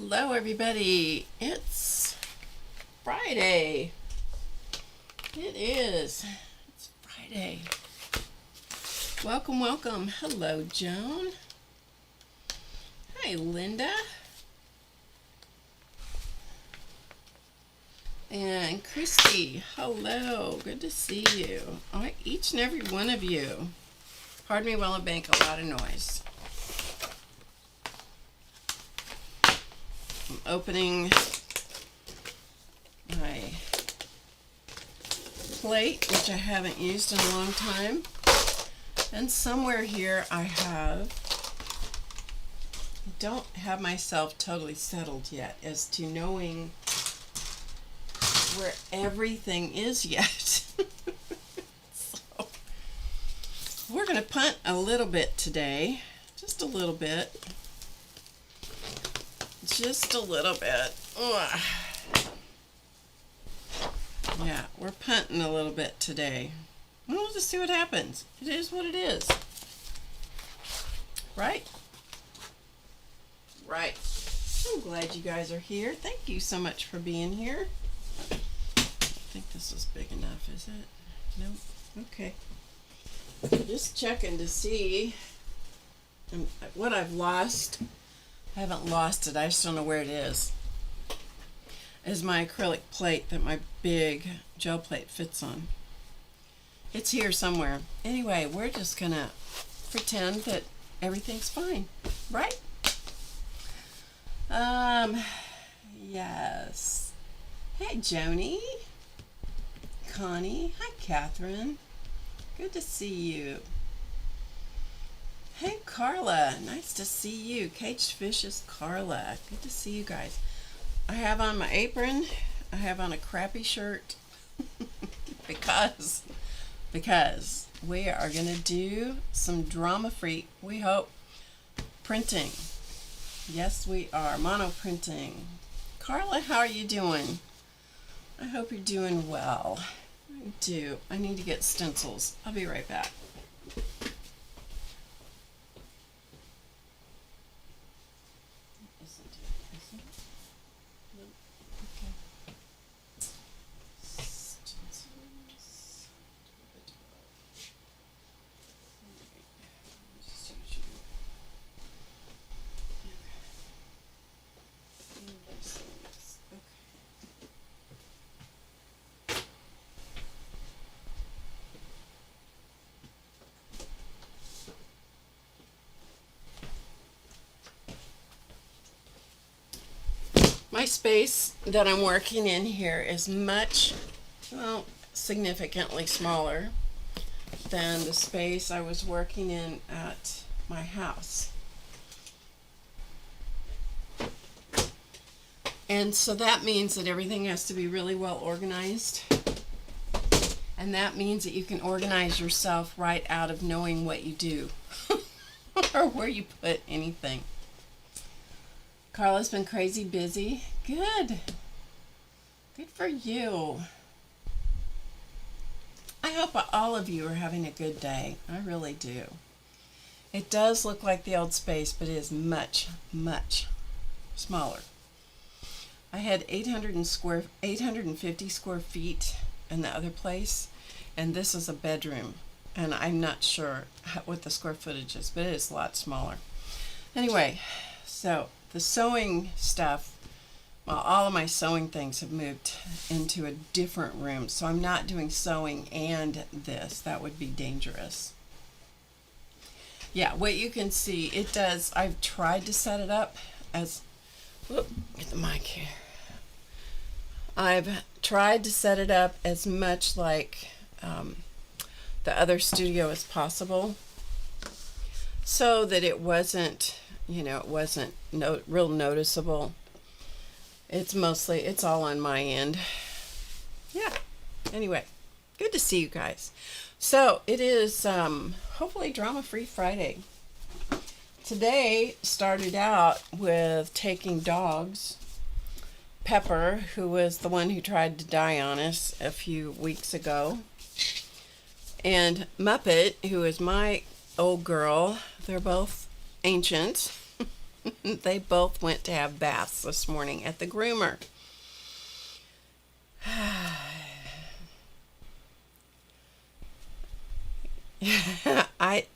Hello everybody, it's Friday. It's Friday. Welcome. Hello Joan. Hi Linda. And Christy, hello, good to see you. Each and every one of you. Pardon me while I make a lot of noise. I'm opening my plate, which I haven't used in a long time. And somewhere here I don't have myself totally settled yet as to knowing where everything is yet. So we're going to punt a little bit today, just a little bit. Just a little bit. Ugh. Yeah, we're punting a little bit today. We'll just see what happens. It is what it is. Right? Right. I'm glad you guys are here. Thank you so much for being here. I think this is big enough, is it? No? Okay. Just checking to see what I've lost. I haven't lost it, I just don't know where it is my acrylic plate that my big gel plate fits on. It's here somewhere. Anyway, we're just gonna pretend that everything's fine, right? Yes. Hey Joni. Connie. Hi Catherine. Good to see you. Hey Carla, nice to see you. Caged Fishes Carla, good to see you guys. I have on my apron. I have on a crappy shirt because we are gonna do some drama-free, we hope, printing. Yes, we are mono printing. Carla, how are you doing? I hope you're doing well. I need to get stencils. I'll be right back. My space that I'm working in here is significantly smaller than the space I was working in at my house. And so that means that everything has to be really well organized. And that means that you can organize yourself right out of knowing what you do or where you put anything. Carla's been crazy busy. Good. Good for you. I hope all of you are having a good day. I really do. It does look like the old space, but it is much, much smaller. I had 850 square feet in the other place, and this is a bedroom. And I'm not sure what the square footage is, but it is a lot smaller. Anyway, so the sewing stuff, well, all of my sewing things have moved into a different room, so I'm not doing sewing and this. That would be dangerous. Yeah, what you can see, it does, I've tried to set it up as, whoop, get the mic here. I've tried to set it up as much like the other studio as possible so that it wasn't, real noticeable. It's all on my end. Yeah. Anyway, good to see you guys. So it is hopefully Drama-Free Friday. Today started out with taking dogs. Pepper, who was the one who tried to die on us a few weeks ago, and Muppet, who is my old girl. They're both ancient. They both went to have baths this morning at the groomer. I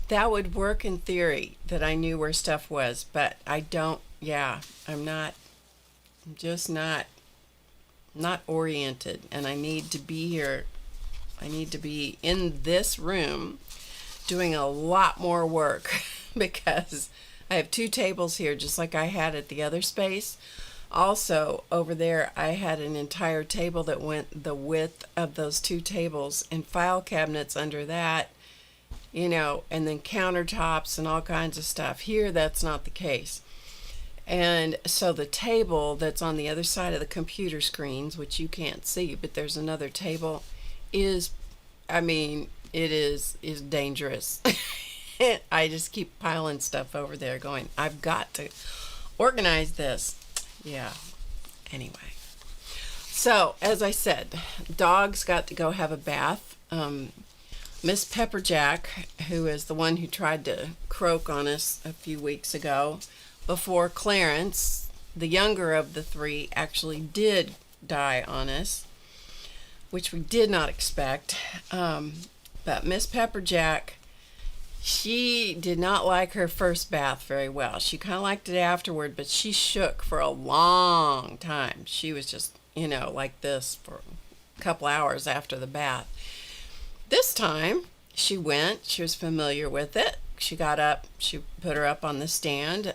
that would work in theory, that I knew where stuff was, but I don't. Yeah, I'm just not oriented, and I need to be here. I need to be in this room doing a lot more work because I have 2 tables here just like I had at the other space. Also, over there, I had an entire table that went the width of those 2 tables, and file cabinets under that, and then countertops and all kinds of stuff. Here, that's not the case. And so the table that's on the other side of the computer screens, which you can't see, but there's another table, it is dangerous. I just keep piling stuff over there going, I've got to organize this. Yeah. Anyway. So, as I said, dogs got to go have a bath. Miss Pepperjack, who is the one who tried to croak on us a few weeks ago, before Clarence, the younger of the 3, actually did die on us, which we did not expect. But Miss Pepperjack, she did not like her first bath very well. She kind of liked it afterward, but she shook for a long time. She was just, like this for a couple hours after the bath. This time, she was familiar with it. She got up, she put her up on the stand,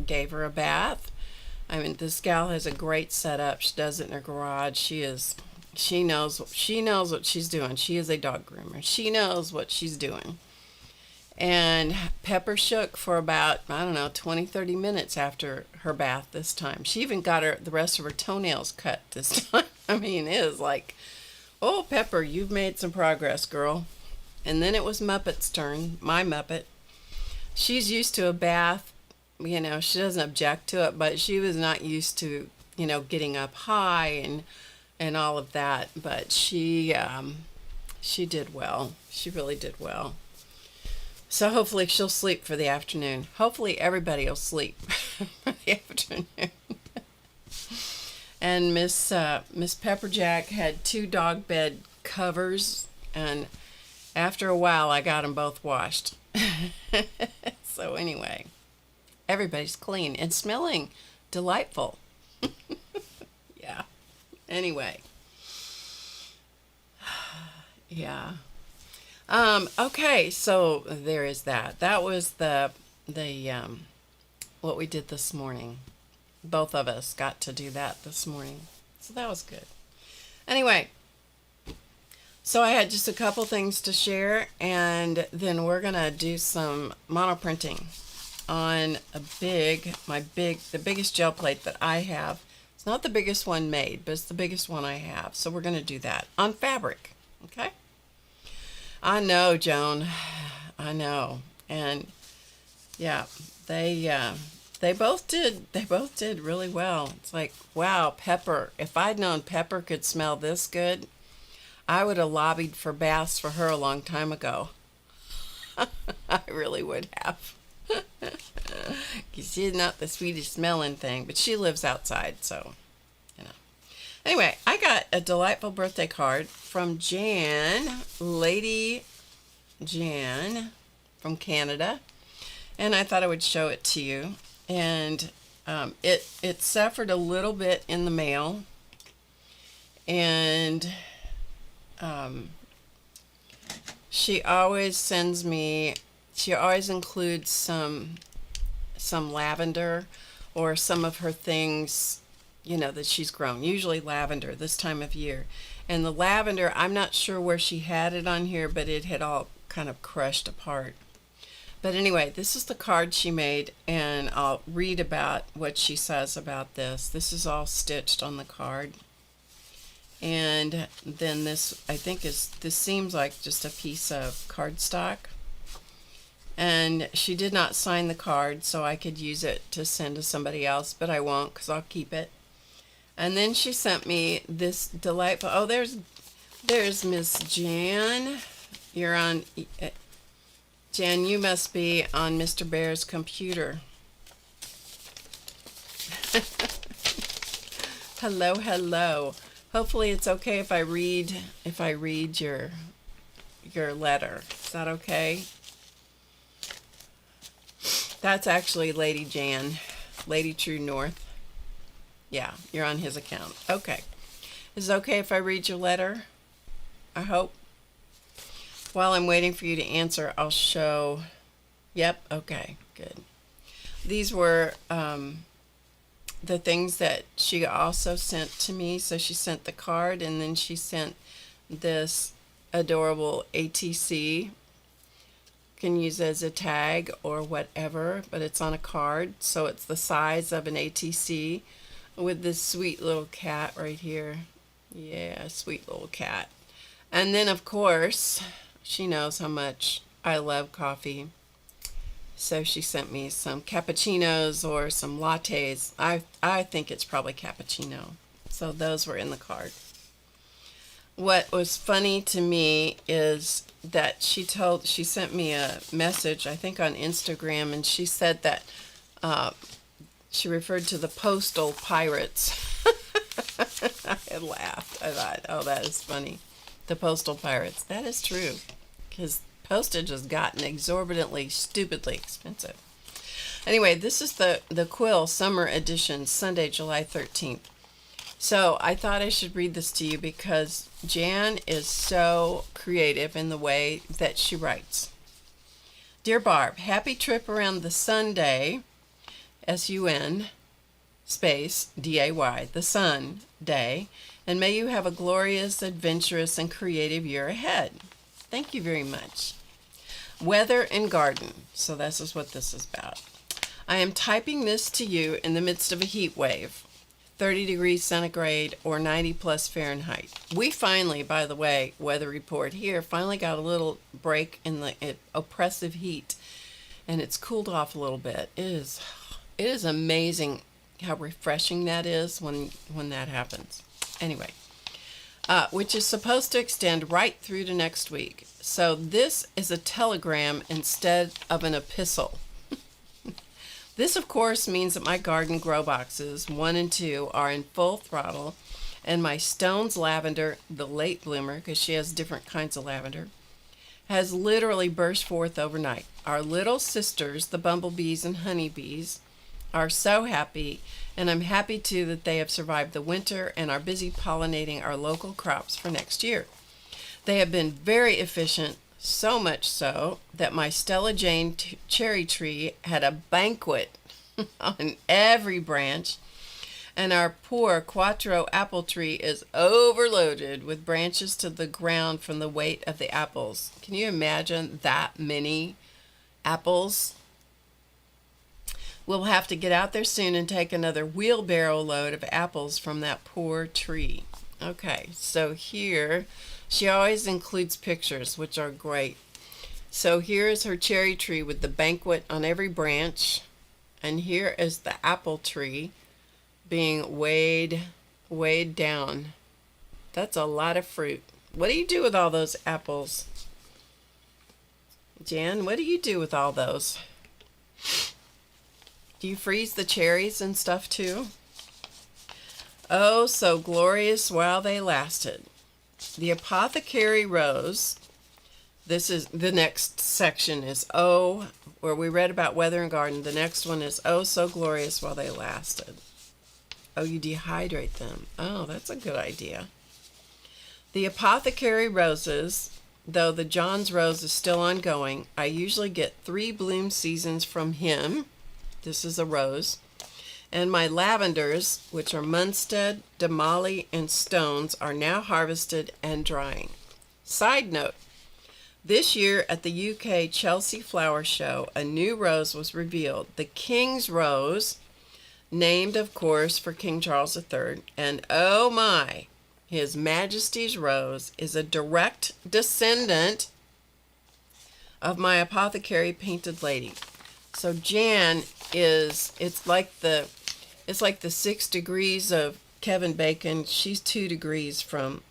gave her a bath. This gal has a great setup. She does it in her garage. She knows what she's doing. She is a dog groomer. She knows what she's doing. And Pepper shook for about, 20, 30 minutes after her bath this time. She even got the rest of her toenails cut this time. It is like, oh, Pepper, you've made some progress, girl. And then it was Muppet's turn, my Muppet. She's used to a bath. She doesn't object to it, but she was not used to, getting up high and all of that. But she did well. She really did well. So hopefully she'll sleep for the afternoon. Hopefully everybody will sleep for the afternoon. And Miss Pepperjack had 2 dog bed covers, and after a while I got them both washed. So anyway, everybody's clean and smelling delightful. Yeah. Anyway. Yeah. Okay, so there is that. That was the what we did this morning. Both of us got to do that this morning. So that was good. Anyway, so I had just a couple things to share, and then we're going to do some monoprinting on the biggest gel plate that I have. It's not the biggest one made, but it's the biggest one I have. So we're going to do that on fabric. Okay? I know, Joan. I know. And yeah, they both did really well. It's like, wow, Pepper. If I'd known Pepper could smell this good, I would have lobbied for baths for her a long time ago. I really would have. She's not the sweetest smelling thing, but she lives outside, so, Anyway, I got a delightful birthday card from Jan, Lady Jan from Canada, and I thought I would show it to you. And it suffered a little bit in the mail, and she always includes some lavender or some of her things, that she's grown, usually lavender this time of year. And the lavender, I'm not sure where she had it on here, but it had all kind of crushed apart. But anyway, this is the card she made, and I'll read about what she says about this. This is all stitched on the card. And then this, I think, this seems like just a piece of cardstock. And she did not sign the card, so I could use it to send to somebody else, but I won't because I'll keep it. And then she sent me this delightful, oh, there's Miss Jan. You're on, Jan, you must be on Mr. Bear's computer. Hello, hello. Hopefully it's okay if I read your letter. Is that okay? That's actually Lady Jan, Lady True North. Yeah, you're on his account. Okay. Is it okay if I read your letter? I hope. While I'm waiting for you to answer, I'll show. Yep, okay, good. These were the things that she also sent to me. So she sent the card, and then she sent this adorable ATC. Can use it as a tag or whatever, but it's on a card, so it's the size of an ATC with this sweet little cat right here. Yeah, sweet little cat. And then, of course, she knows how much I love coffee. So she sent me some cappuccinos or some lattes. I think it's probably cappuccino. So those were in the card. What was funny to me is that she sent me a message, I think on Instagram, and she said that she referred to the postal pirates. I had laughed. I thought, oh, that is funny. The postal pirates. That is true, because postage has gotten exorbitantly, stupidly expensive. Anyway, this is the Quill Summer Edition, Sunday, July 13th. So I thought I should read this to you because Jan is so creative in the way that she writes. Dear Barb, happy trip around the Sunday, S-U-N, space, D-A-Y, the Sun Day, and may you have a glorious, adventurous, and creative year ahead. Thank you very much. Weather and garden. So this is what this is about. I am typing this to you in the midst of a heat wave. 30 degrees centigrade or 90 plus Fahrenheit. We finally, by the way, weather report here, finally got a little break in the oppressive heat, and it's cooled off a little bit. It is amazing how refreshing that is when that happens. Anyway, which is supposed to extend right through to next week. So this is a telegram instead of an epistle. This, of course, means that my garden grow boxes 1 and 2 are in full throttle, and my Stone's lavender, the late bloomer, because she has different kinds of lavender, has literally burst forth overnight. Our little sisters, the bumblebees and honeybees, are so happy, and I'm happy too that they have survived the winter and are busy pollinating our local crops for next year. They have been very efficient, so much so that my Stella Jane cherry tree had a banquet on every branch, and our poor Quattro apple tree is overloaded with branches to the ground from the weight of the apples. Can you imagine that many apples? We'll have to get out there soon and take another wheelbarrow load of apples from that poor tree. Okay, so here, she always includes pictures, which are great. So here is her cherry tree with the banquet on every branch. And here is the apple tree being weighed down. That's a lot of fruit. What do you do with all those apples? Jan, what do you do with all those? Do you freeze the cherries and stuff too? Oh, so glorious while they lasted. The apothecary rose. This is the next section is oh, where we read about weather and garden. The next one is oh, so glorious while they lasted. Oh, you dehydrate them. Oh, that's a good idea. The apothecary roses, though the John's rose is still ongoing, I usually get 3 bloom seasons from him. This is a rose. And my lavenders, which are Munstead, Damali, and Stones, are now harvested and drying. Side note, this year at the UK Chelsea Flower Show, a new rose was revealed. The King's Rose, named, of course, for King Charles III. And oh my, His Majesty's Rose is a direct descendant of my apothecary painted lady. So Jan is, it's like the 6 degrees of Kevin Bacon. She's 2 degrees from,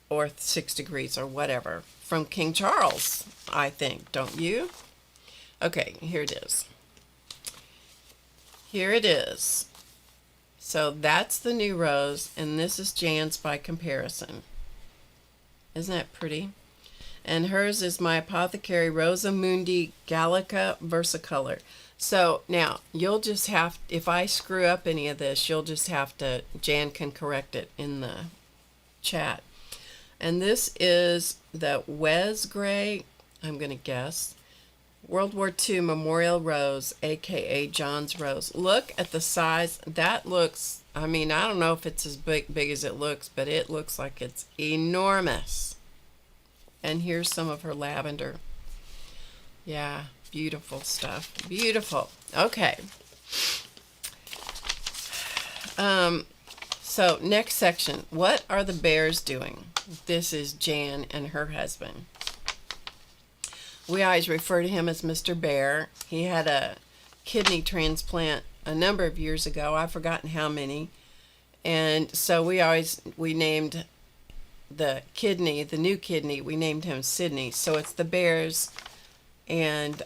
or 6 degrees or whatever, from King Charles, I think, don't you? Okay, here it is. Here it is. So that's the new rose, and this is Jan's by comparison. Isn't that pretty? And hers is my Apothecary Rosa Mundi Gallica Versicolor. So now you'll just have, if I screw up any of this, you'll just have to, Jan can correct it in the chat. And this is the Wes Gray, I'm going to guess, World War II Memorial Rose, aka John's Rose. Look at the size. That looks, I mean, I don't know if it's as big as it looks, but it looks like it's enormous. And here's some of her lavender. Yeah, beautiful stuff. Beautiful. Okay. So next section. What are the bears doing? This is Jan and her husband. We always refer to him as Mr. Bear. He had a kidney transplant a number of years ago. I've forgotten how many. And so we named the kidney, the new kidney, we named him Sydney. So it's the bears, and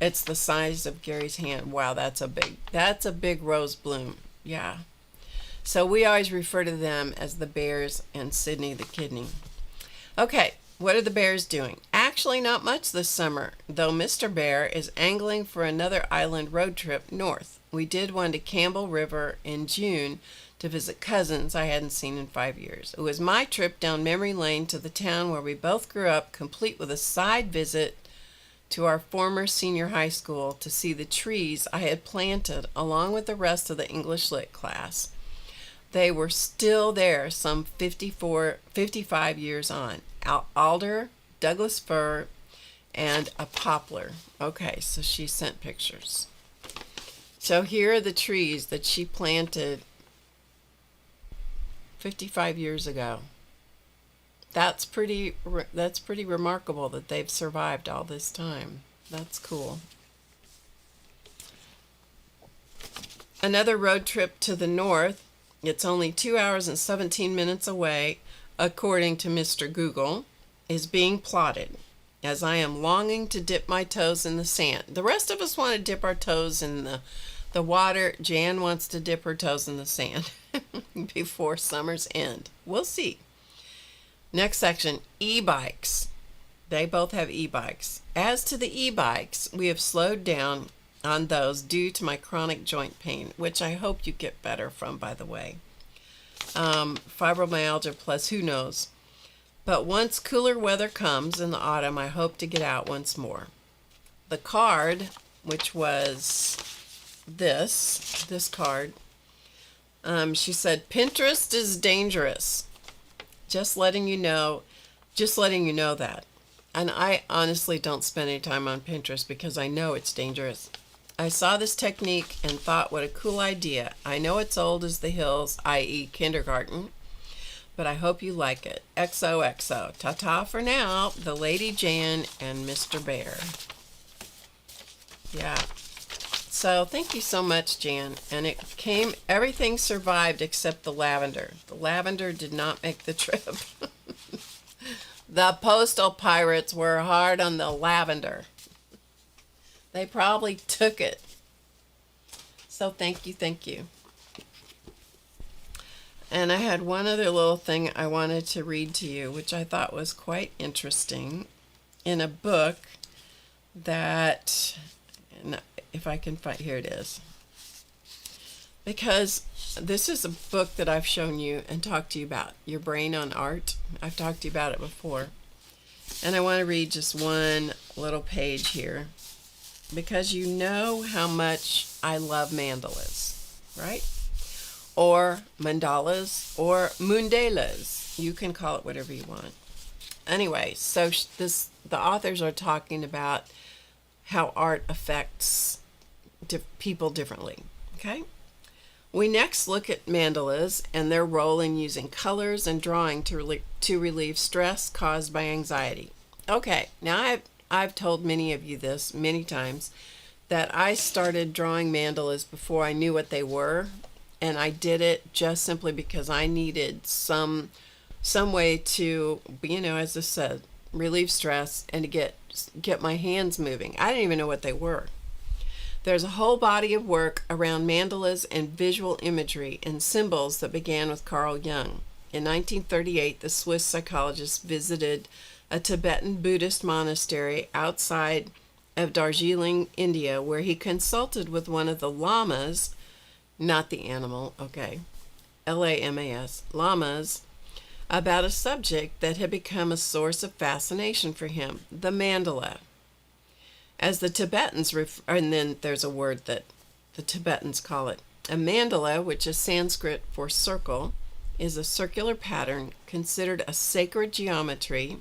it's the size of Gary's hand. Wow, that's a big rose bloom. Yeah. So we always refer to them as the bears and Sydney the kidney. Okay, what are the bears doing? Actually, not much this summer, though Mr. Bear is angling for another island road trip north. We did one to Campbell River in June to visit cousins I hadn't seen in 5 years. It was my trip down memory lane to the town where we both grew up, complete with a side visit to our former senior high school to see the trees I had planted along with the rest of the English Lit class. They were still there some 55 years on. Alder, Douglas fir, and a poplar. Okay, so she sent pictures. So here are the trees that she planted 55 years ago. That's pretty remarkable that they've survived all this time. That's cool. Another road trip to the north. It's only 2 hours and 17 minutes away, according to Mr. Google, is being plotted, as I am longing to dip my toes in the sand. The rest of us want to dip our toes in the water. Jan wants to dip her toes in the sand before summer's end. We'll see. Next section, e-bikes. They both have e-bikes. As to the e-bikes, we have slowed down on those due to my chronic joint pain, which I hope you get better from, by the way. Fibromyalgia plus who knows. But once cooler weather comes in the autumn, I hope to get out once more. The card, which was this card, she said, Pinterest is dangerous. Just letting you know that. And I honestly don't spend any time on Pinterest because I know it's dangerous. I saw this technique and thought, what a cool idea. I know it's old as the hills, i.e. kindergarten, but I hope you like it. XOXO. Ta-ta for now, the Lady Jan and Mr. Bear. Yeah. So thank you so much, Jan. And everything survived except the lavender. The lavender did not make the trip. The postal pirates were hard on the lavender. They probably took it. So thank you. And I had one other little thing I wanted to read to you, which I thought was quite interesting, in a book that, if I can find, here it is. Because this is a book that I've shown you and talked to you about, Your Brain on Art. I've talked to you about it before. And I want to read just one little page here, because you know how much I love mandalas, right? Or mandalas, or mundalas. You can call it whatever you want. Anyway, so the authors are talking about how art affects people differently, okay? We next look at mandalas and their role in using colors and drawing to relieve stress caused by anxiety. Okay, now I've told many of you this many times, that I started drawing mandalas before I knew what they were, and I did it just simply because I needed some way to, as I said, relieve stress and to get my hands moving. I didn't even know what they were. There's a whole body of work around mandalas and visual imagery and symbols that began with Carl Jung. In 1938, the Swiss psychologist visited a Tibetan Buddhist monastery outside of Darjeeling, India, where he consulted with one of the lamas, not the animal, okay, Lamas, lamas, about a subject that had become a source of fascination for him, the mandala. As the Tibetans, and then there's a word that the Tibetans call it. A mandala, which is Sanskrit for circle, is a circular pattern considered a sacred geometry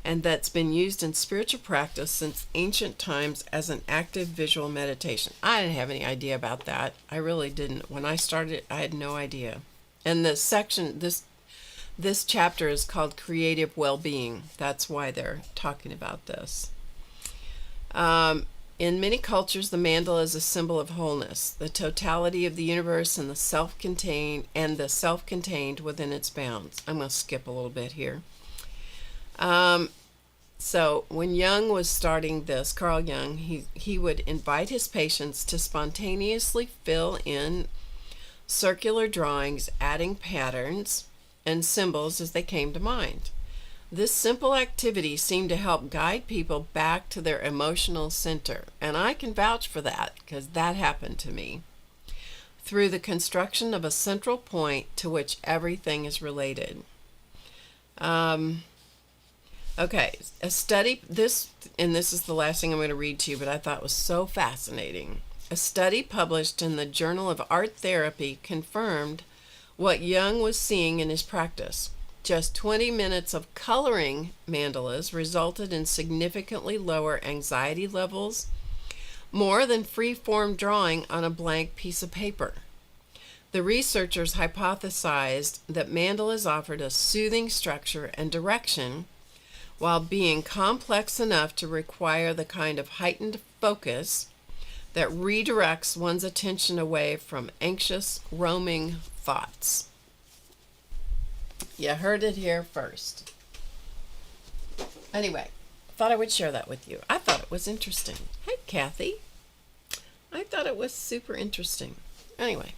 and that's been used in spiritual practice since ancient times as an active visual meditation. I didn't have any idea about that. I really didn't. When I started, I had no idea. And the section, this chapter is called Creative Well-Being. That's why they're talking about this. In many cultures, the mandala is a symbol of wholeness, the totality of the universe and the self-contained within its bounds. I'm going to skip a little bit here. So when Jung was starting this, Carl Jung, he would invite his patients to spontaneously fill in circular drawings, adding patterns and symbols as they came to mind. This simple activity seemed to help guide people back to their emotional center, and I can vouch for that because that happened to me, through the construction of a central point to which everything is related. Okay, a study, this is the last thing I'm going to read to you, but I thought was so fascinating. A study published in the Journal of Art Therapy confirmed what Jung was seeing in his practice. Just 20 minutes of coloring mandalas resulted in significantly lower anxiety levels, more than free-form drawing on a blank piece of paper. The researchers hypothesized that mandalas offered a soothing structure and direction while being complex enough to require the kind of heightened focus that redirects one's attention away from anxious, roaming thoughts. You heard it here first. Anyway, thought I would share that with you. I thought it was interesting. Hey, Kathy. I thought it was super interesting. Anyway.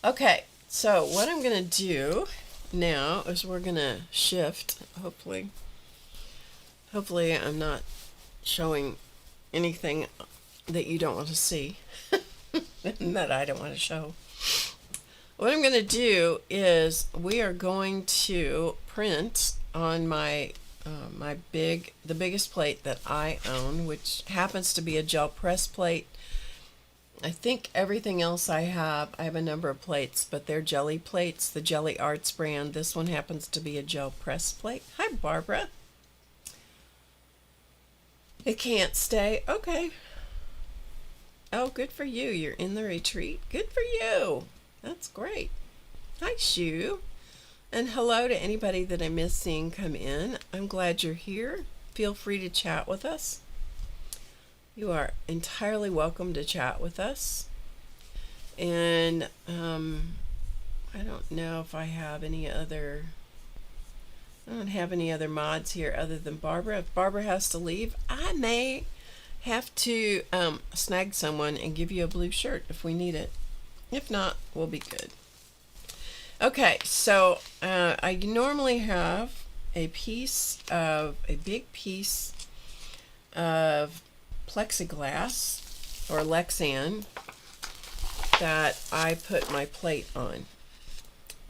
Okay, so what I'm going to do now is we're going to shift, hopefully I'm not showing anything that you don't want to see and that I don't want to show. What I'm going to do is we are going to print on my the biggest plate that I own, which happens to be a gel press plate. I think everything else I have a number of plates, but they're jelly plates, the Jelly Arts brand. This one happens to be a gel press plate. Hi, Barbara. It can't stay. Okay. Oh, good for you. You're in the retreat. Good for you. That's great. Hi, Shu. And hello to anybody that I missed seeing come in. I'm glad you're here. Feel free to chat with us. You are entirely welcome to chat with us. And I don't know if I have any other... I don't have any other mods here other than Barbara. If Barbara has to leave, I may have to snag someone and give you a blue shirt if we need it. If not, we'll be good. Okay, so I normally have a big piece of plexiglass or Lexan that I put my plate on.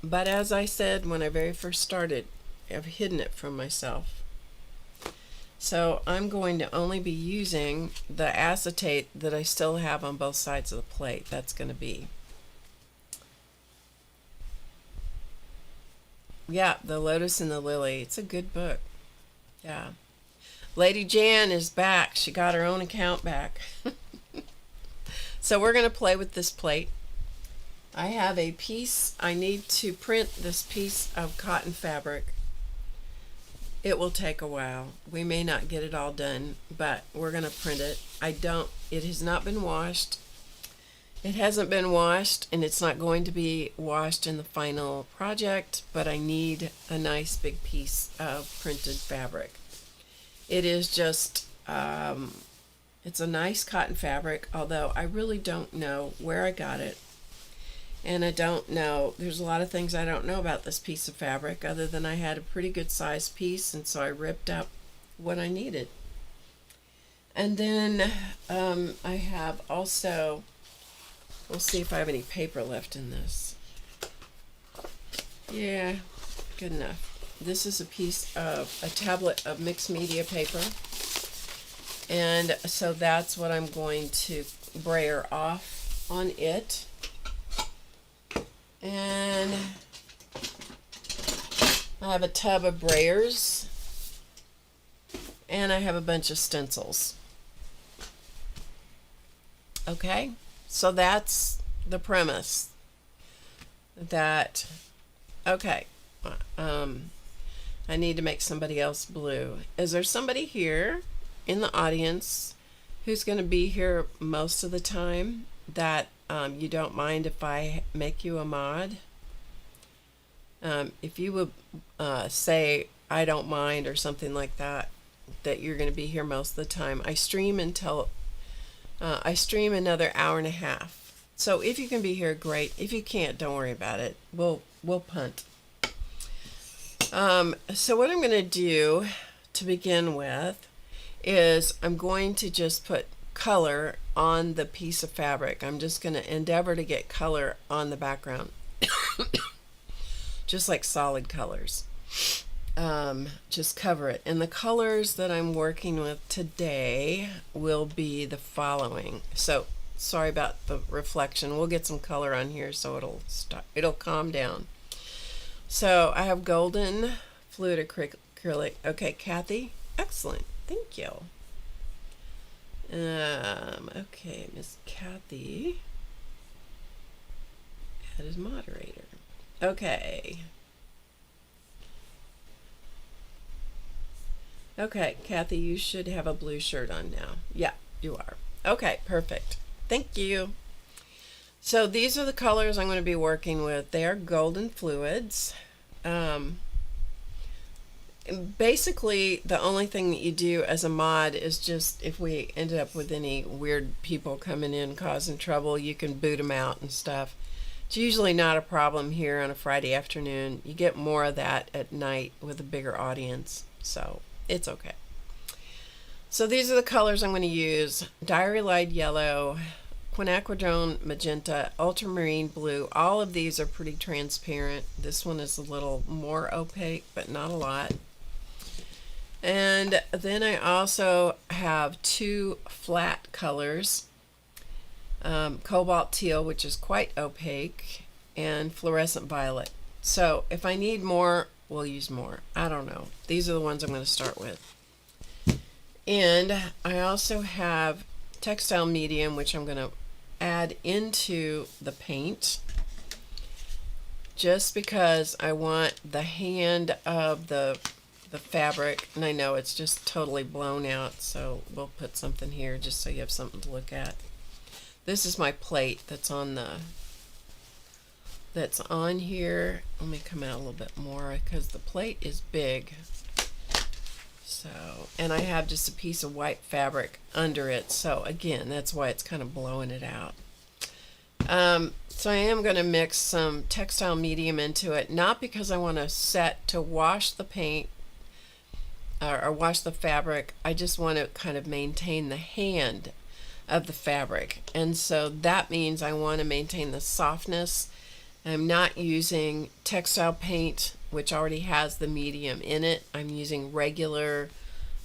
But as I said when I very first started, I've hidden it from myself. So I'm going to only be using the acetate that I still have on both sides of the plate. That's going to be, yeah, The Lotus and the Lily. It's a good book. Yeah. Lady Jan is back. She got her own account back. So we're going to play with this plate. I have a piece. I need to print this piece of cotton fabric. It will take a while. We may not get it all done, but we're going to print it. It has not been washed. It hasn't been washed, and it's not going to be washed in the final project, but I need a nice big piece of printed fabric. It is just It's a nice cotton fabric, although I really don't know where I got it. And I don't know, there's a lot of things I don't know about this piece of fabric other than I had a pretty good sized piece, and so I ripped up what I needed. And then I have also, we'll see if I have any paper left in this. Yeah, good enough. This is a piece of a tablet of mixed media paper. And so that's what I'm going to brayer off on it. And I have a tub of brayers, and I have a bunch of stencils. Okay, so that's the premise. That, okay, I need to make somebody else blue. Is there somebody here in the audience who's going to be here most of the time that you don't mind if I make you a mod? If you would say I don't mind or something like that, that you're going to be here most of the time. I stream until I stream another hour and a half. So if you can be here, great. If you can't, don't worry about it. We'll punt. So what I'm going to do to begin with is I'm going to just put color on the piece of fabric. I'm just going to endeavor to get color on the background. Just like solid colors. Just cover it. And the colors that I'm working with today will be the following. So sorry about the reflection. We'll get some color on here so it'll calm down. So I have golden fluid acrylic. Okay, Kathy, excellent. Thank you. Okay, Miss Kathy, add as moderator. Okay. Okay, Kathy, you should have a blue shirt on now. Yeah, you are. Okay, perfect. Thank you. So these are the colors I'm going to be working with. They are golden fluids. Basically, the only thing that you do as a mod is just, if we ended up with any weird people coming in causing trouble, you can boot them out and stuff. It's usually not a problem here on a Friday afternoon. You get more of that at night with a bigger audience, so it's okay. So these are the colors I'm going to use. Diary Light Yellow, Quinacridone Magenta, Ultramarine Blue. All of these are pretty transparent. This one is a little more opaque, but not a lot. And then I also have two flat colors, Cobalt Teal, which is quite opaque, and Fluorescent Violet. So if I need more, we'll use more. I don't know. These are the ones I'm going to start with. And I also have Textile Medium, which I'm going to add into the paint just because I want the hand of the fabric, and I know it's just totally blown out, so we'll put something here just so you have something to look at. This is my plate that's on here. Let me come out a little bit more because the plate is big. So, and I have just a piece of white fabric under it, so again, that's why it's kind of blowing it out. So I am going to mix some Textile Medium into it, not because I want to set to wash the paint or wash the fabric. I just want to kind of maintain the hand of the fabric, and so that means I want to maintain the softness. I'm not using textile paint, which already has the medium in it. I'm using regular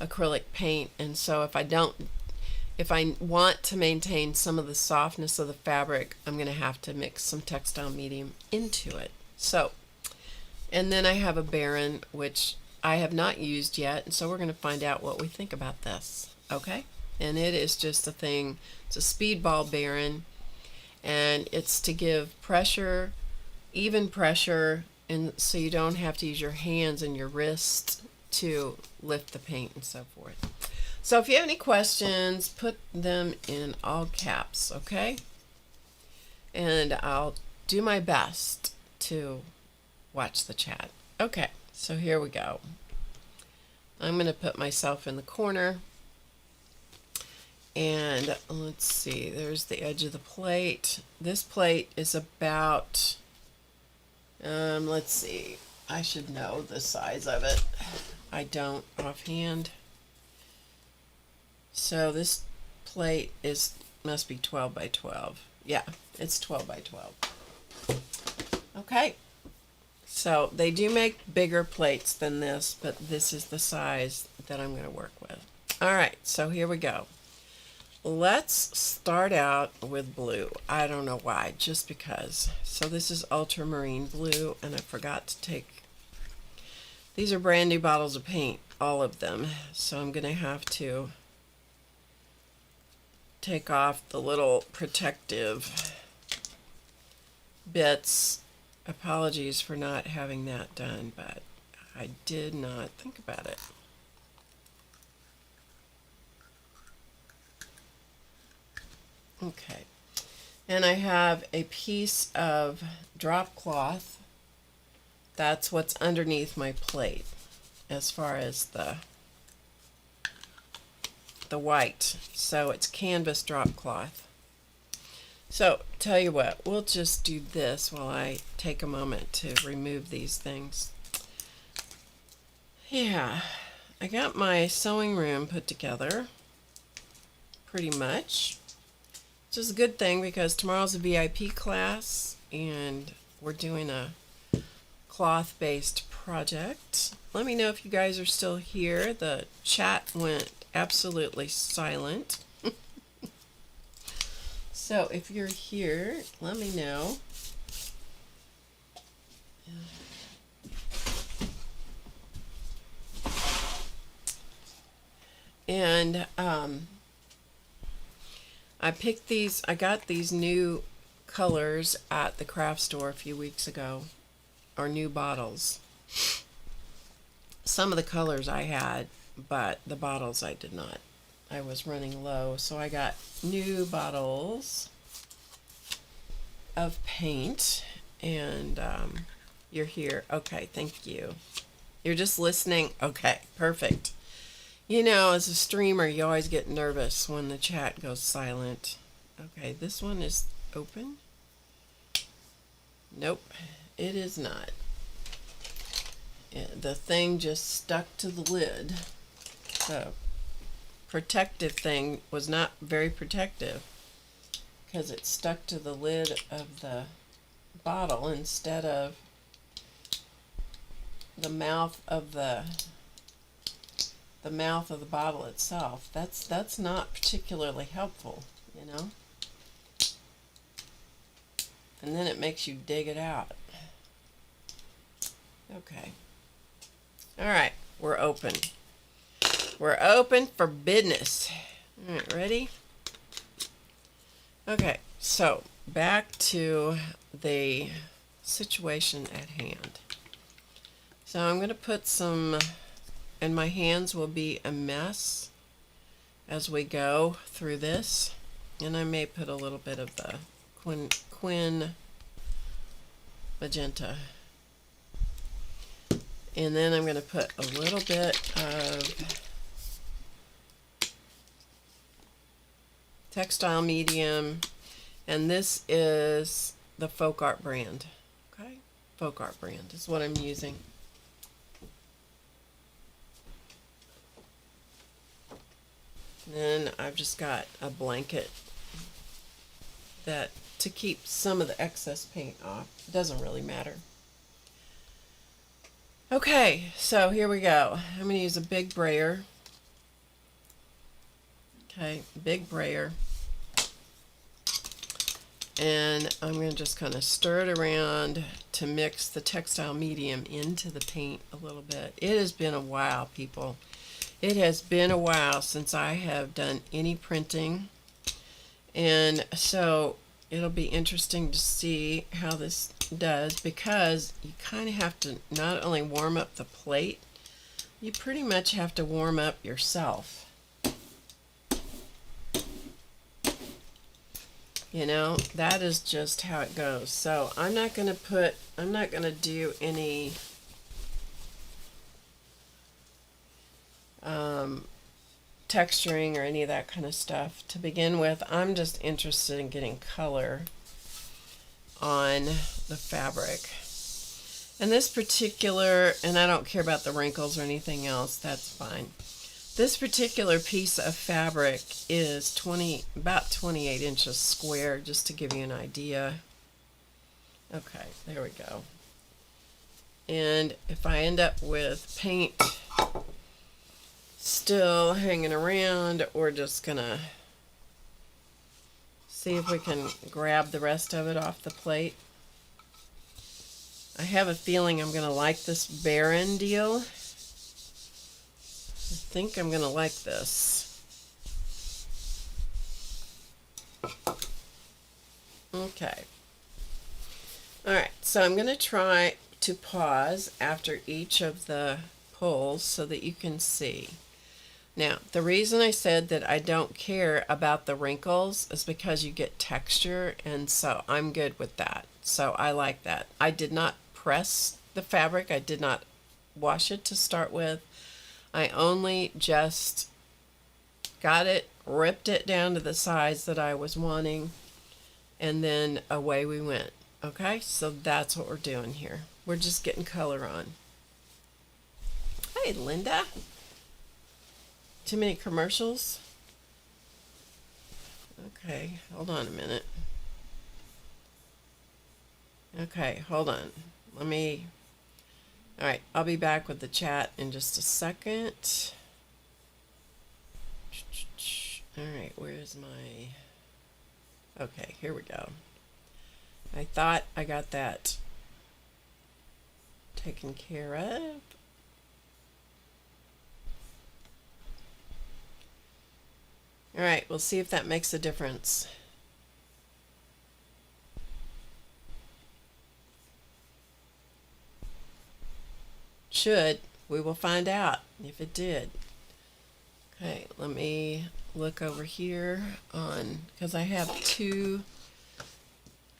acrylic paint, and so if I want to maintain some of the softness of the fabric, I'm going to have to mix some Textile Medium into it. So, and then I have a Baron, which I have not used yet, and so we're going to find out what we think about this. Okay, and it is just a thing. It's a speedball Baron, and it's to give pressure, even pressure, and so you don't have to use your hands and your wrists to lift the paint and so forth. So if you have any questions, put them in all caps, okay? And I'll do my best to watch the chat. Okay, so here we go. I'm going to put myself in the corner, And let's see, there's the edge of the plate. This plate is about, let's see, I should know the size of it. I don't offhand. So this plate must be 12 by 12. Yeah, it's 12 by 12. Okay. So they do make bigger plates than this, but this is the size that I'm going to work with. All right, so here we go. Let's start out with blue. I don't know why, just because. So this is ultramarine blue, and I forgot to take, these are brand new bottles of paint, all of them. So I'm going to have to take off the little protective bits. Apologies for not having that done, but I did not think about it. Okay, and I have a piece of drop cloth. That's what's underneath my plate as far as the white. So it's canvas drop cloth. So tell you what, we'll just do this while I take a moment to remove these things. Yeah, I got my sewing room put together pretty much. Which is a good thing because tomorrow's a VIP class and we're doing a cloth-based project. Let me know if you guys are still here. The chat went absolutely silent. So if you're here, let me know. And I picked these, I got these new colors at the craft store a few weeks ago, or new bottles. Some of the colors I had, but the bottles I did not. I was running low, so I got new bottles of paint, and you're here. Okay, thank you. You're just listening? Okay, perfect. You know, as a streamer, you always get nervous when the chat goes silent. Okay, this one is open. Nope, it is not. The thing just stuck to the lid. The protective thing was not very protective because it stuck to the lid of the bottle instead of the mouth of the bottle itself. That's not particularly helpful, you know. And then it makes you dig it out. Okay. All right, we're open. We're open for business. All right, ready? Okay, so back to the situation at hand. So I'm going to put some, and my hands will be a mess as we go through this. And I may put a little bit of the Quin magenta. And then I'm going to put a little bit of textile medium, and this is the Folk Art brand. Okay, Folk Art brand is what I'm using. And then I've just got a blanket that to keep some of the excess paint off. It doesn't really matter. Okay, so here we go. I'm going to use a big brayer. Okay, big brayer. And I'm going to just kind of stir it around to mix the textile medium into the paint a little bit. It has been a while, people. It has been a while since I have done any printing. And so it'll be interesting to see how this does, because you kind of have to not only warm up the plate, you pretty much have to warm up yourself. You know, that is just how it goes. So I'm not going to do any texturing or any of that kind of stuff to begin with. I'm just interested in getting color on the fabric. And this particular, and I don't care about the wrinkles or anything else, that's fine. This particular piece of fabric is about 28 inches square, just to give you an idea. Okay, there we go. And if I end up with paint still hanging around, we're just gonna see if we can grab the rest of it off the plate. I have a feeling I'm gonna like this barren deal. I think I'm gonna like this. Okay. Alright, so I'm gonna try to pause after each of the pulls so that you can see. Now, the reason I said that I don't care about the wrinkles is because you get texture, and so I'm good with that. So I like that. I did not press the fabric. I did not wash it to start with. I only just got it, ripped it down to the size that I was wanting, and then away we went. Okay, so that's what we're doing here. We're just getting color on. Hey, Linda. Too many commercials? Okay, hold on a minute. Okay, hold on. Alright, I'll be back with the chat in just a second. Alright, where's my... Okay, here we go. I thought I got that taken care of. Alright, we'll see if that makes a difference. Should. We will find out if it did. Okay, let me look over here on, because I have two.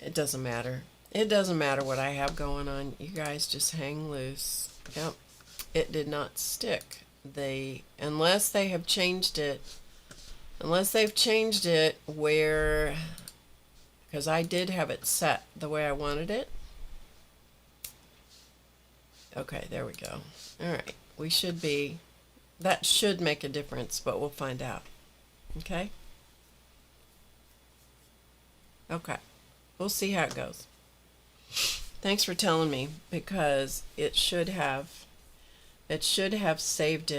It doesn't matter. It doesn't matter what I have going on. You guys just hang loose. Yep, it did not stick. Unless they have changed it. Unless they've changed it where, because I did have it set the way I wanted it. Okay, there we go. Alright, we should be, that should make a difference, but we'll find out. Okay? Okay, we'll see how it goes. Thanks for telling me, because it should have saved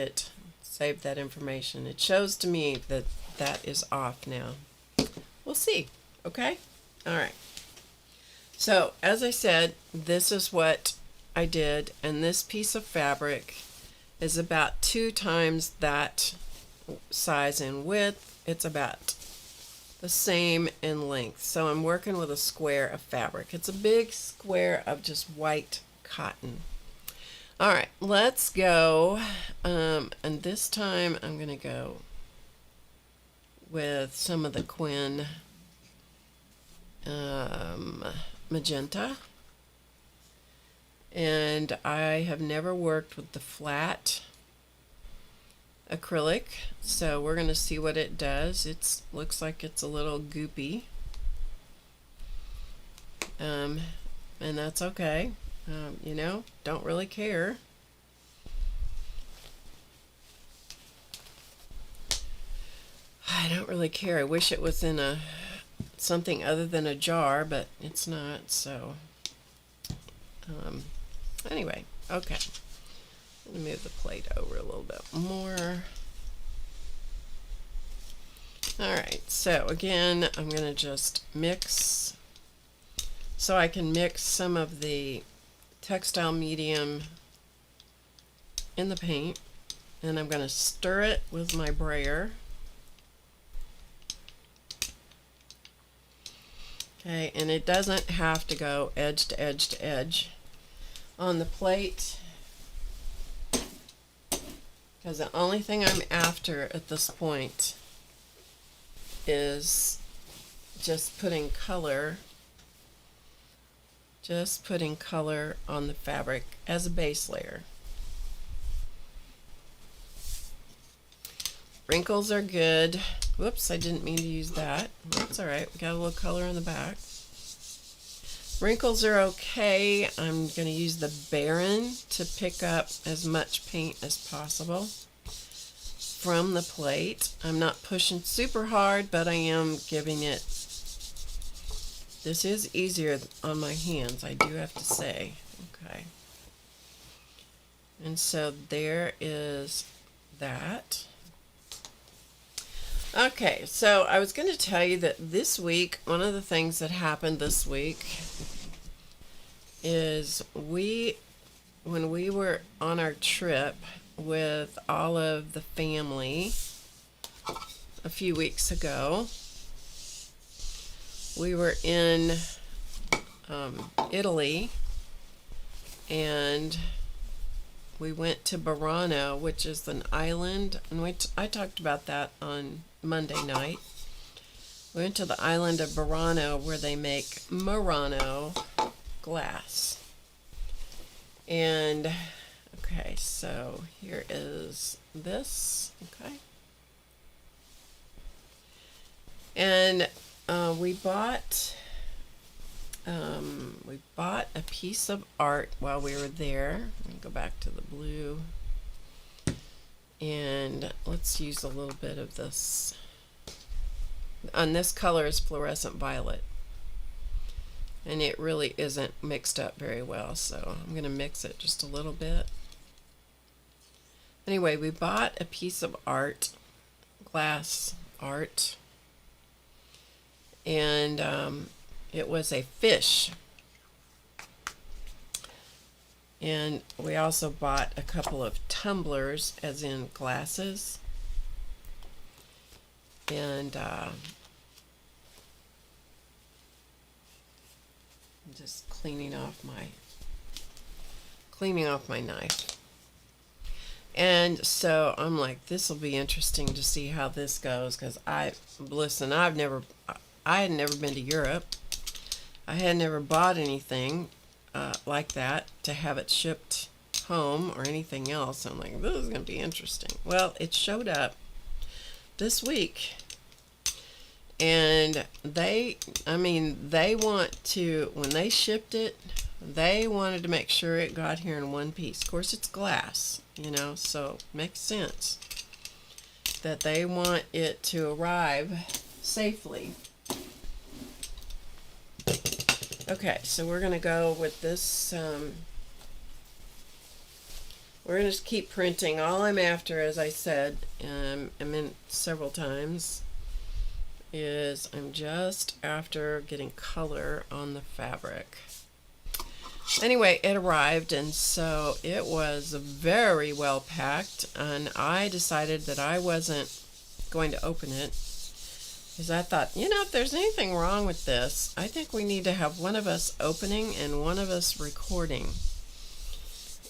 that information. It shows to me that that is off now. We'll see. Okay? Alright. So, as I said, this is what I did, and this piece of fabric is about 2 times that size in width. It's about the same in length. So I'm working with a square of fabric. It's a big square of just white cotton. Alright, let's go. And this time I'm going to go with some of the Quinn magenta. And I have never worked with the flat acrylic, so we're going to see what it does. It looks like it's a little goopy, and that's okay. You know, don't really care. I don't really care. I wish it was in something other than a jar, but it's not. So anyway, okay. Let me move the plate over a little bit more. Alright, so again, I'm going to just mix, so I can mix some of the textile medium in the paint, and I'm going to stir it with my brayer. Okay, and it doesn't have to go edge to edge to edge on the plate, because the only thing I'm after at this point is just putting color on the fabric as a base layer. Wrinkles are good. Whoops, I didn't mean to use that. That's all right. We got a little color on the back. Wrinkles are okay. I'm going to use the Baron to pick up as much paint as possible from the plate. I'm not pushing super hard, but I am giving it. This is easier on my hands, I do have to say. Okay. And so there is that. Okay, so I was going to tell you that this week, one of the things that happened this week is when we were on our trip with all of the family a few weeks ago, we were in Italy, and we went to Burano, which is an island, and I talked about that on Monday night. We went to the island of Burano where they make Murano glass. And, okay, so here is this, okay. And we bought a piece of art while we were there. Let me go back to the blue. And let's use a little bit of this. And this color is fluorescent violet. And it really isn't mixed up very well, so I'm going to mix it just a little bit. Anyway, we bought a piece of art, glass art, and it was a fish. And we also bought a couple of tumblers, as in glasses. And I'm just cleaning off my knife. And so I'm like, this will be interesting to see how this goes, because I had never been to Europe. I had never bought anything like that to have it shipped home or anything else. I'm like, this is going to be interesting. Well, it showed up this week, and they want to, when they shipped it, they wanted to make sure it got here in one piece. Of course, it's glass, you know, so it makes sense that they want it to arrive safely. Okay, so we're going to go with this. We're going to just keep printing. All I'm after, as I said, I meant several times, is I'm just after getting color on the fabric. Anyway, it arrived, and so it was very well packed, and I decided that I wasn't going to open it, because I thought, you know, if there's anything wrong with this, I think we need to have one of us opening and one of us recording.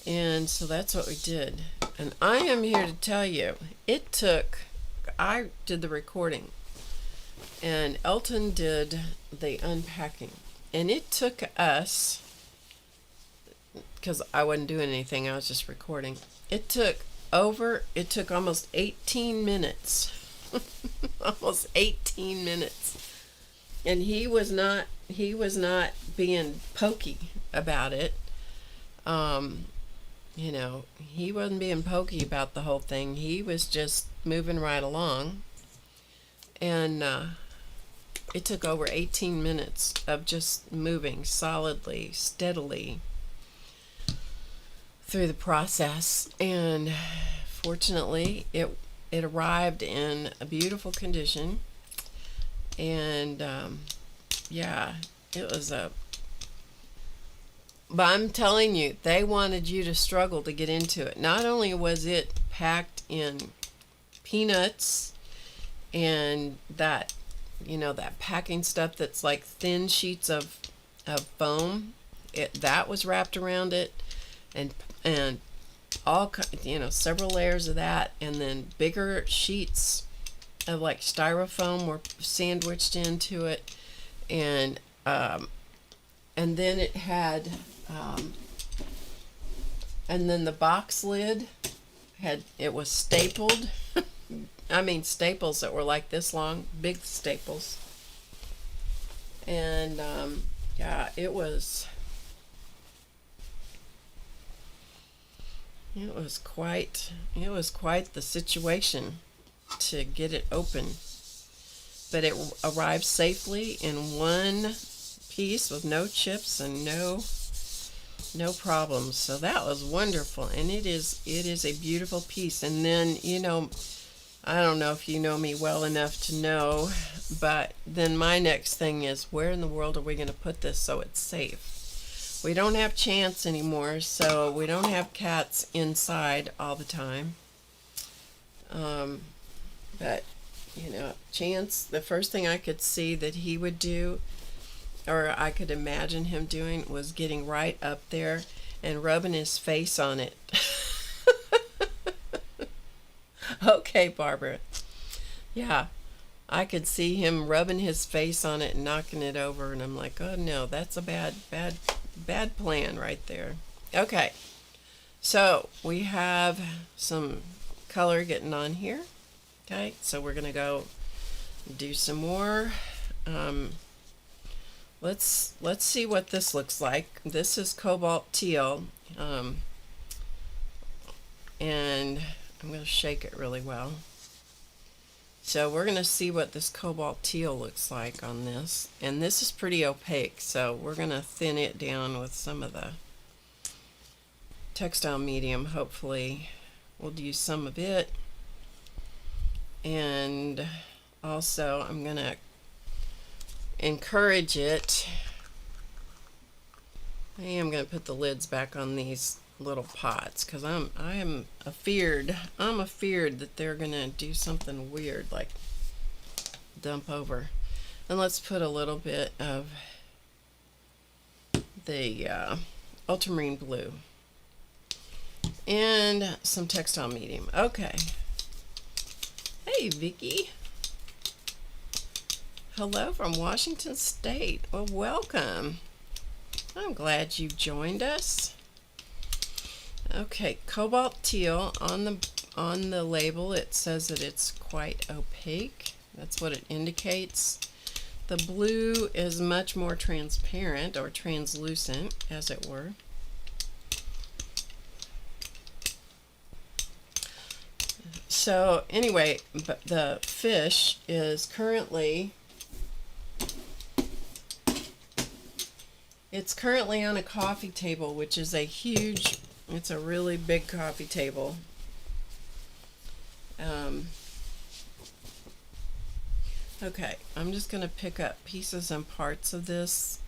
And so that's what we did. And I am here to tell you, I did the recording, and Elton did the unpacking. And it took us, because I wasn't doing anything, I was just recording. It took almost 18 minutes. Almost 18 minutes. And he was not being pokey about it. You know, he wasn't being pokey about the whole thing. He was just moving right along. And it took over 18 minutes of just moving solidly, steadily through the process. And fortunately, it arrived in a beautiful condition. And yeah, it was but I'm telling you, they wanted you to struggle to get into it. Not only was it packed in peanuts and that, you know, that packing stuff that's like thin sheets of foam, that was wrapped around it, and all, you know, several layers of that, and then bigger sheets of like styrofoam were sandwiched into it, and then it had and then the box lid was stapled I mean staples that were like this long, big staples. And yeah, it was quite the situation to get it open. But it arrived safely in one piece with no chips and no problems. So that was wonderful, and it is a beautiful piece. And then, I don't know if you know me well enough to know, but then my next thing is, where in the world are we going to put this so it's safe? We don't have Chance anymore, so we don't have cats inside all the time. But Chance, the first thing I could see that he would do, or I could imagine him doing, was getting right up there and rubbing his face on it. Okay, Barbara. Yeah, I could see him rubbing his face on it and knocking it over, and I'm like, oh no, that's a bad plan right there. Okay, so we have some color getting on here. Okay, so we're gonna go do some more. Let's see what this looks like. This is cobalt teal, and I'm going to shake it really well. So we're going to see what this cobalt teal looks like on this. And this is pretty opaque, so we're going to thin it down with some of the textile medium. Hopefully we'll use some of it. And also I'm going to encourage it. I am going to put the lids back on these little pots because I'm afeared that they're going to do something weird like dump over. And let's put a little bit of the ultramarine blue and some textile medium. Okay. Hey, Vicky. Hello from Washington State. Well, welcome. I'm glad you joined us. Okay, cobalt teal. On the label it says that it's quite opaque. That's what it indicates. The blue is much more transparent, or translucent as it were. So anyway, but the fish is currently on a coffee table, which is it's a really big coffee table. Okay, I'm just going to pick up pieces and parts of this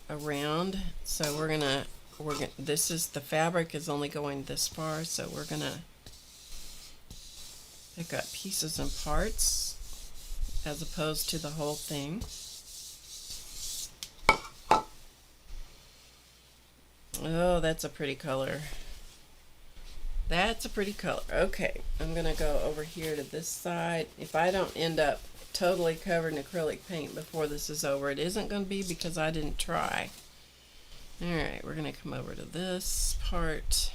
around. So this is, the fabric is only going this far, so we're going to pick up pieces and parts as opposed to the whole thing. Oh, that's a pretty color. That's a pretty color. Okay, I'm going to go over here to this side. If I don't end up totally covered in acrylic paint before this is over, it isn't going to be because I didn't try. Alright, we're going to come over to this part.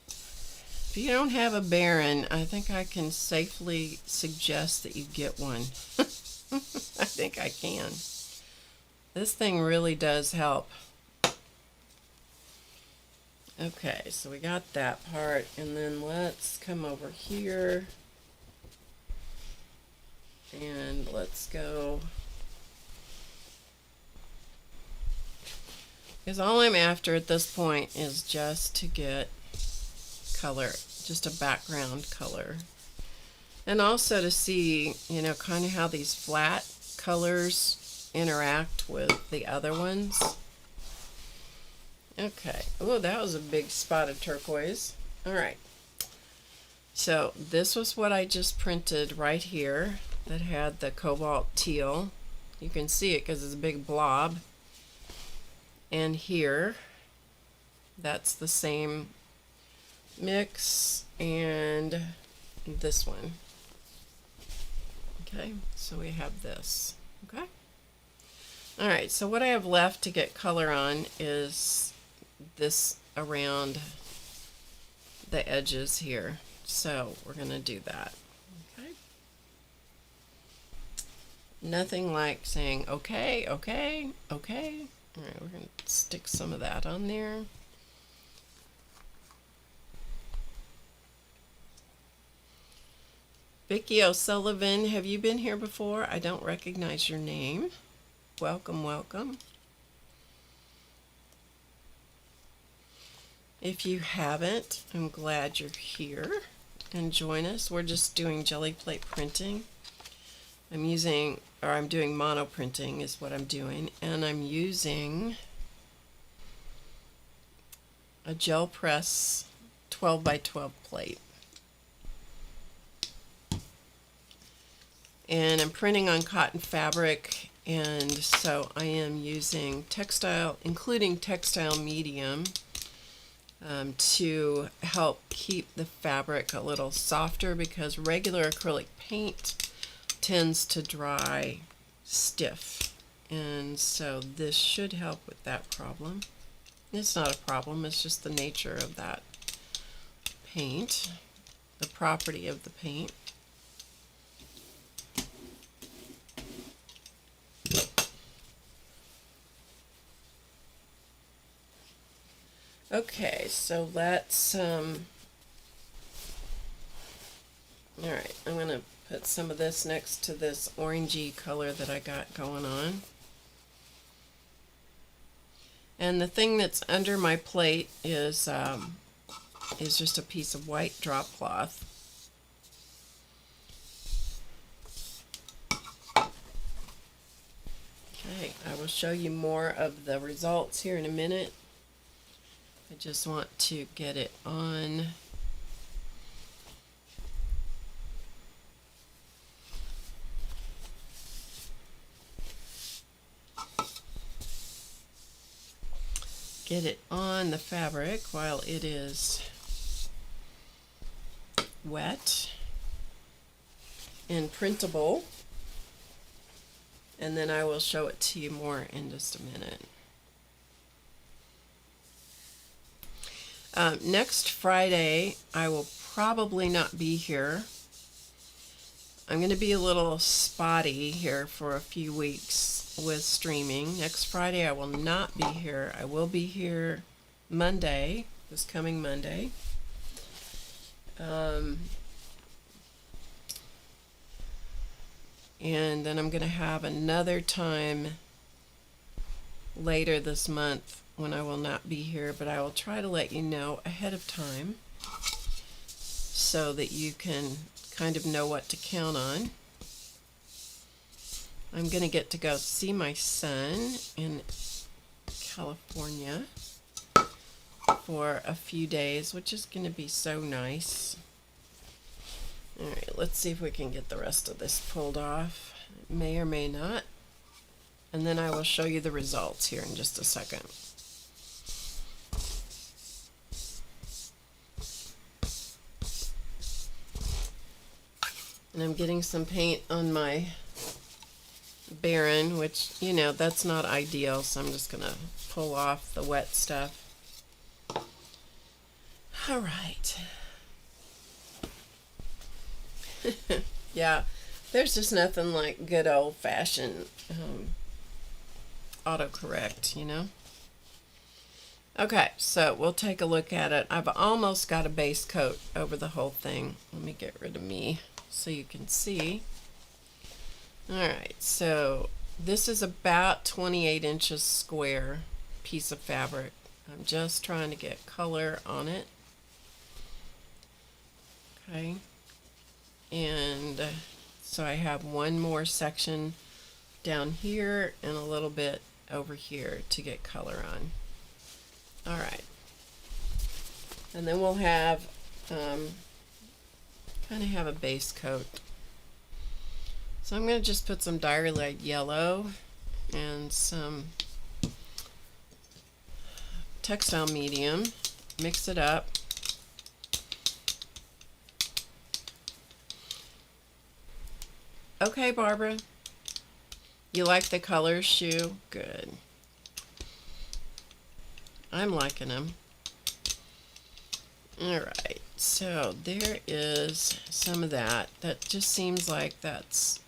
If you don't have a Baron, I think I can safely suggest that you get one. I think I can. This thing really does help. Okay, so we got that part, and then let's come over here and let's go, because all I'm after at this point is just to get color, just a background color, and also to see, kind of how these flat colors interact with the other ones. Okay. Oh, that was a big spot of turquoise. Alright. So this was what I just printed right here that had the cobalt teal. You can see it because it's a big blob. And here, that's the same mix, and this one. Okay, so we have this. Okay. Alright, so what I have left to get color on is this around the edges here. So we're going to do that. Okay. Nothing like saying okay, okay, okay. All right, we're going to stick some of that on there. Vicki O'Sullivan, have you been here before? I don't recognize your name. Welcome, welcome. If you haven't, I'm glad you're here and join us. We're just doing jelly plate printing. I'm doing mono printing is what I'm doing, and I'm using a gel press 12 by 12 plate. And I'm printing on cotton fabric, and so I am using textile, including textile medium, to help keep the fabric a little softer, because regular acrylic paint tends to dry stiff, and so this should help with that problem. It's not a problem, it's just the nature of that paint, the property of the paint. Okay, so let's, all right, I'm going to put some of this next to this orangey color that I got going on. And the thing that's under my plate is just a piece of white drop cloth. Okay, I will show you more of the results here in a minute. I just want to get it on. Get it on the fabric while it is wet and printable, and then I will show it to you more in just a minute. Next Friday, I will probably not be here. I'm going to be a little spotty here for a few weeks with streaming. Next Friday, I will not be here. I will be here Monday, this coming Monday. And then I'm going to have another time later this month when I will not be here, but I will try to let you know ahead of time so that you can kind of know what to count on. I'm going to get to go see my son in California for a few days, which is going to be so nice. Alright, let's see if we can get the rest of this pulled off. It may or may not. And then I will show you the results here in just a second. And I'm getting some paint on my Baron, which, you know, that's not ideal, so I'm just going to pull off the wet stuff. All right. Yeah, there's just nothing like good old-fashioned autocorrect, you know? Okay, so we'll take a look at it. I've almost got a base coat over the whole thing. Let me get rid of me so you can see. Alright, so this is about 28 inches square piece of fabric. I'm just trying to get color on it. Okay, and so I have one more section down here and a little bit over here to get color on. Alright, and then we'll have kind of have a base coat. So I'm going to just put some Diary Yellow and some textile medium, mix it up. Okay, Barbara, you like the colors, Shoe? Good. I'm liking them. Alright, so there is some of that. That just seems like that's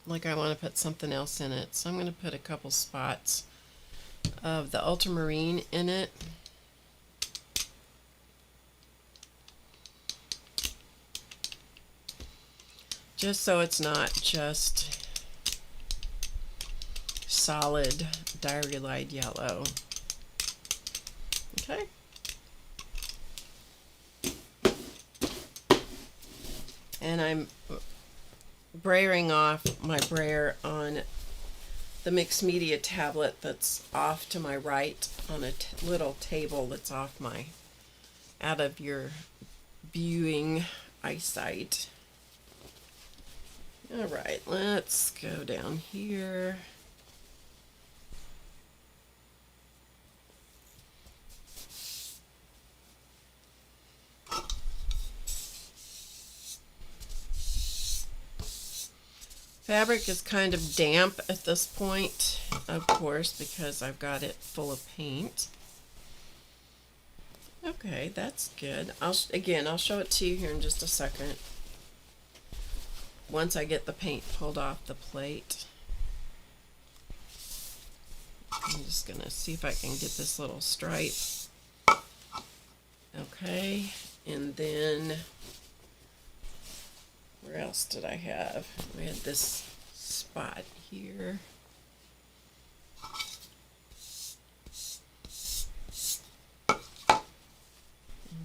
like I want to put something else in it. So I'm going to put a couple spots of the ultramarine in it. Just so it's not just solid diary light yellow. Okay. And I'm brayering off my brayer on the mixed media tablet that's off to my right on a little table that's off my, out of your viewing eyesight. All right, let's go down here. Fabric is kind of damp at this point, of course, because I've got it full of paint. Okay, that's good. I'll show it to you here in just a second. Once I get the paint pulled off the plate. I'm just going to see if I can get this little stripe. Okay, and then where else did I have? We had this spot here.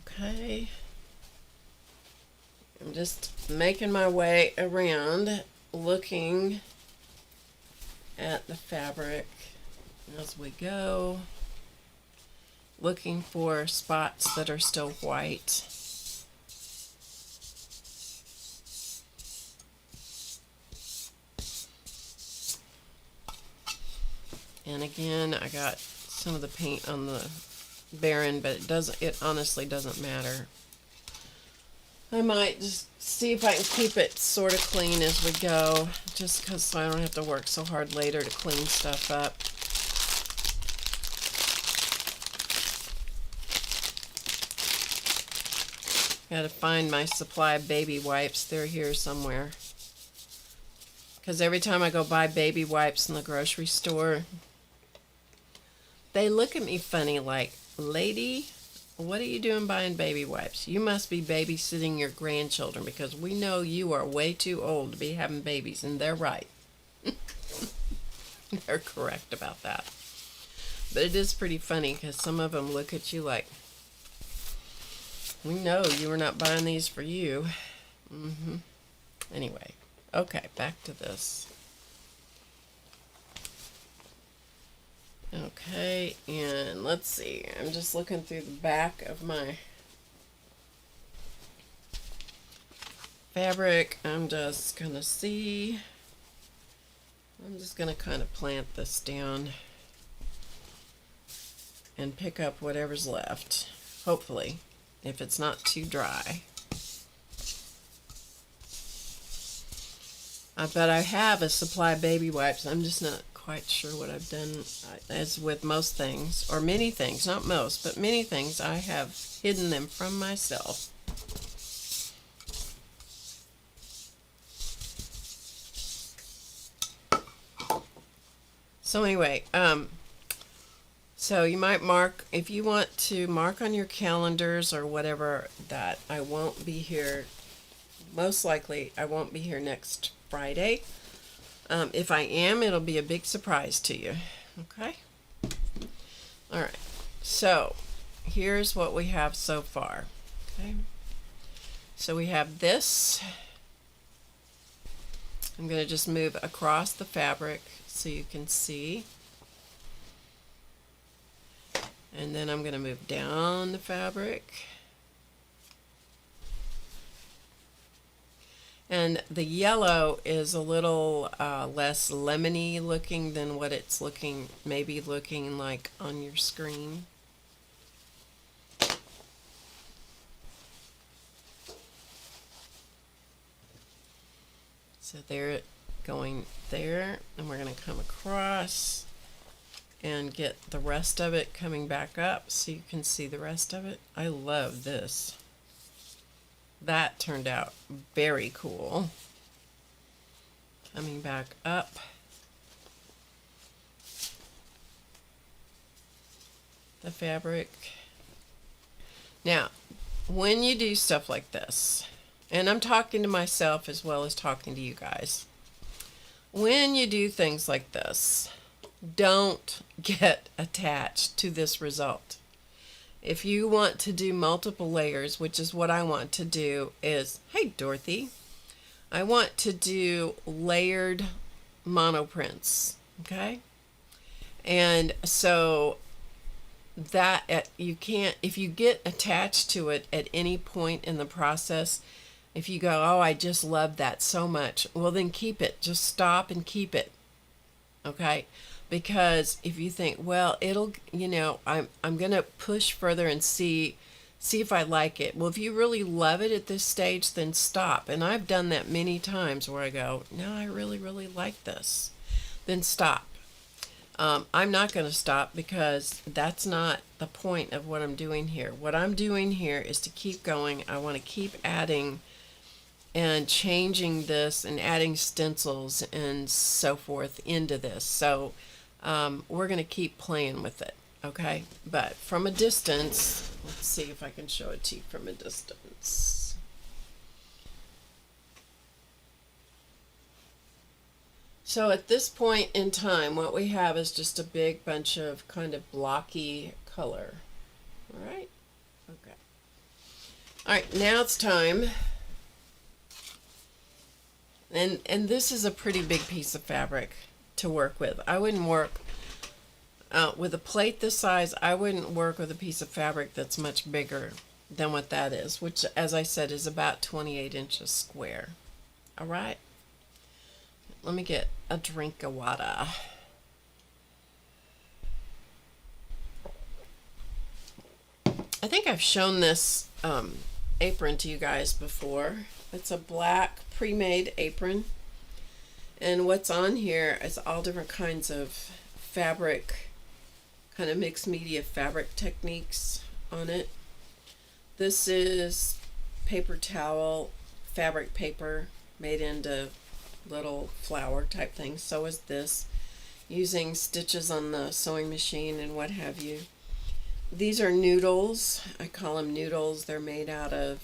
Okay. I'm just making my way around, looking at the fabric as we go, looking for spots that are still white. And again, I got some of the paint on the Baron, but it honestly doesn't matter. I might just see if I can keep it sort of clean as we go, just because so I don't have to work so hard later to clean stuff up. Gotta find my supply of baby wipes. They're here somewhere. Because every time I go buy baby wipes in the grocery store, they look at me funny like, lady, what are you doing buying baby wipes? You must be babysitting your grandchildren because we know you are way too old to be having babies. And they're right. They're correct about that. But it is pretty funny because some of them look at you like, we know you were not buying these for you. Anyway, okay, back to this. Okay, and let's see. I'm just looking through the back of my fabric. I'm just going to see. I'm just going to kind of plant this down and pick up whatever's left, hopefully, if it's not too dry. But I have a supply of baby wipes. I'm just not quite sure what I've done. As with most things, or many things, not most, but many things, I have hidden them from myself. So anyway, so you might mark, if you want to mark on your calendars or whatever, that I won't be here. Most likely I won't be here next Friday. If I am, it'll be a big surprise to you. Okay? Alright, so here's what we have so far. Okay? So we have this. I'm going to just move across the fabric so you can see. And then I'm going to move down the fabric. And the yellow is a little less lemony looking than what it's maybe looking like on your screen. So they're going there, and we're going to come across and get the rest of it coming back up so you can see the rest of it. I love this. That turned out very cool. Coming back up. The fabric. Now, when you do stuff like this, and I'm talking to myself as well as talking to you guys, when you do things like this, don't get attached to this result. If you want to do multiple layers, which is what I want to do, is, hey Dorothy, I want to do layered monoprints, okay? And so that you can't, if you get attached to it at any point in the process, if you go, oh, I just love that so much, well then keep it. Just stop and keep it, okay? Because if you think, well, it'll, you know, I'm gonna push further and see if I like it. Well, if you really love it at this stage, then stop. And I've done that many times where I go, no, I really like this. Then stop. I'm not going to stop because that's not the point of what I'm doing here. What I'm doing here is to keep going. I want to keep adding and changing this and adding stencils and so forth into this. So we're going to keep playing with it, okay? But from a distance, let's see if I can show it to you from a distance. So at this point in time, what we have is just a big bunch of kind of blocky color. All right? Okay. All right, now it's time. And this is a pretty big piece of fabric to work with. I wouldn't work with a plate this size. I wouldn't work with a piece of fabric that's much bigger than what that is, which, as I said, is about 28 inches square. All right? Let me get a drink of water. I think I've shown this apron to you guys before. It's a black pre-made apron. And what's on here is all different kinds of fabric, kind of mixed media fabric techniques on it. This is paper towel, fabric paper made into little flower type things. So is this, using stitches on the sewing machine and what have you. These are noodles. I call them noodles. They're made out of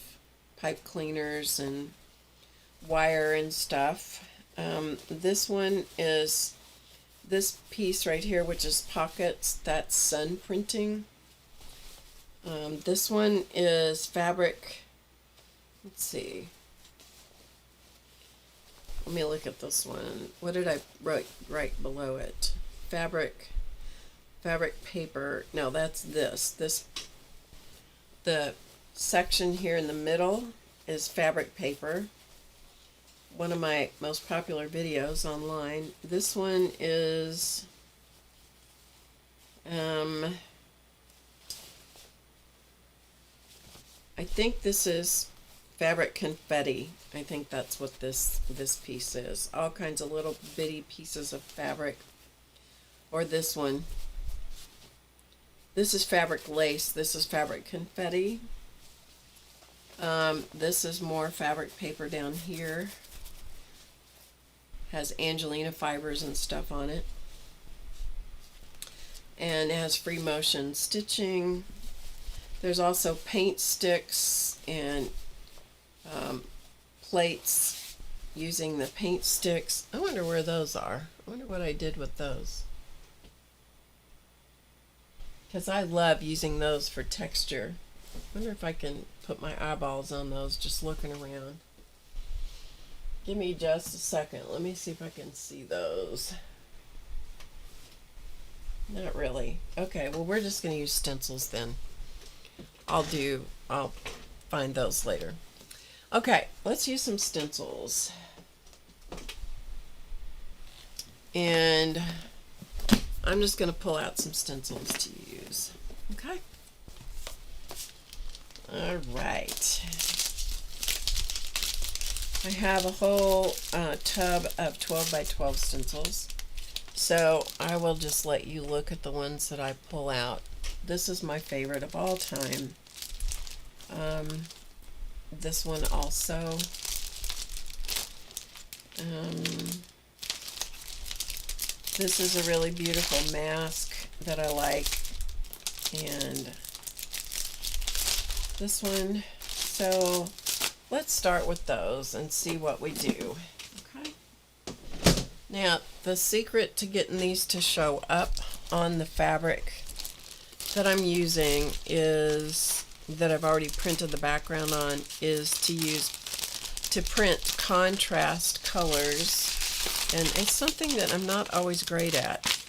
pipe cleaners and wire and stuff. This one is this piece right here, which is pockets. That's sun printing. This one is fabric. Let's see. Let me look at this one. What did I write right below it? Fabric paper. No, that's this. The section here in the middle is fabric paper. One of my most popular videos online. This one is I think this is fabric confetti. I think that's what this piece is. All kinds of little bitty pieces of fabric. Or this one. This is fabric lace. This is fabric confetti. This is more fabric paper down here. Has Angelina fibers and stuff on it. And it has free motion stitching. There's also paint sticks and plates using the paint sticks. I wonder where those are. I wonder what I did with those. Because I love using those for texture. I wonder if I can put my eyeballs on those just looking around. Give me just a second. Let me see if I can see those. Not really. Okay, well we're just going to use stencils then. I'll find those later. Okay, let's use some stencils. And I'm just going to pull out some stencils to use. Okay? All right. I have a whole tub of 12 by 12 stencils. So I will just let you look at the ones that I pull out. This is my favorite of all time. This one also. This is a really beautiful mask that I like. And this one. So let's start with those and see what we do. Okay. Now, the secret to getting these to show up on the fabric that I'm using is, that I've already printed the background on, is to print contrast colors. And it's something that I'm not always great at.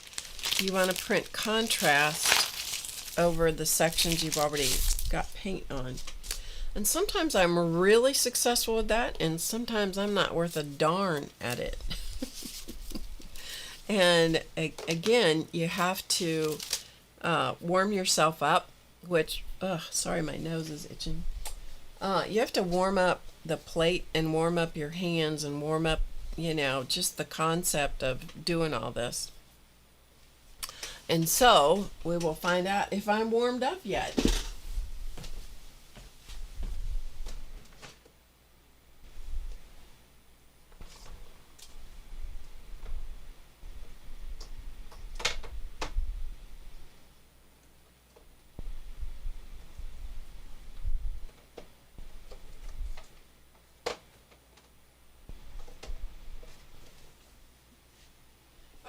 You want to print contrast over the sections you've already got paint on. And sometimes I'm really successful with that, and sometimes I'm not worth a darn at it. And again, you have to warm yourself up, which, sorry, my nose is itching. You have to warm up the plate and warm up your hands and warm up, you know, just the concept of doing all this. And so we will find out if I'm warmed up yet.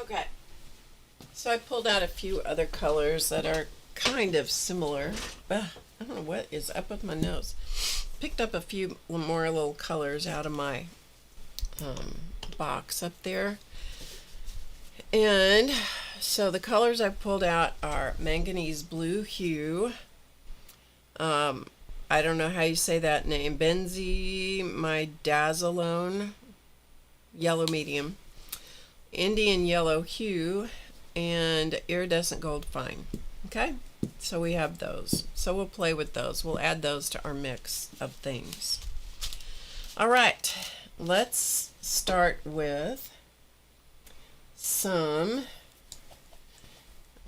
Okay, so I pulled out a few other colors that are kind of similar. I don't know what is up with my nose. Picked up a few more little colors out of my box up there. And so the colors I pulled out are manganese blue hue. I don't know how you say that name. Benzimidazolone, yellow medium. Indian yellow hue, and iridescent gold fine. Okay, so we have those. So we'll play with those. We'll add those to our mix of things. All right, let's start with some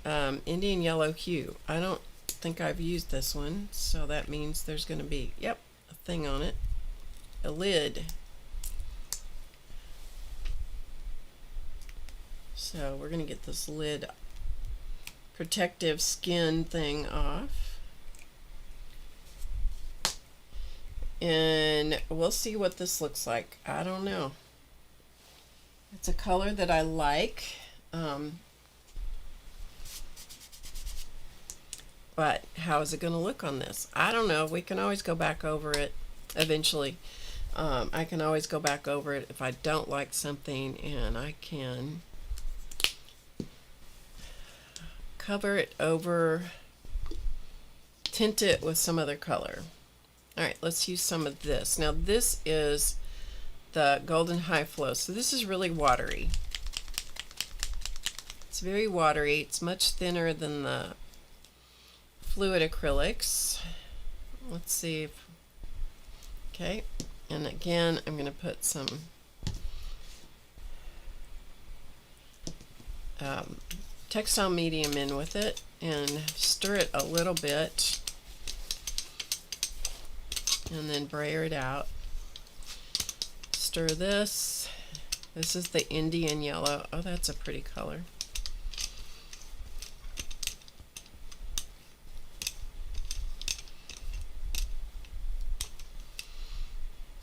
Indian yellow hue. I don't think I've used this one, so that means there's going to be, yep, a thing on it, a lid. So we're going to get this lid protective skin thing off. And we'll see what this looks like. I don't know. It's a color that I like. But how is it going to look on this? I don't know. We can always go back over it eventually. I can always go back over it if I don't like something, and I can cover it over, tint it with some other color. All right, let's use some of this. Now this is the Golden High Flow. So this is really watery. It's very watery. It's much thinner than the fluid acrylics. Let's see if, okay, and again I'm going to put some textile medium in with it and stir it a little bit and then brayer it out. Stir this. This is the Indian yellow. Oh, that's a pretty color.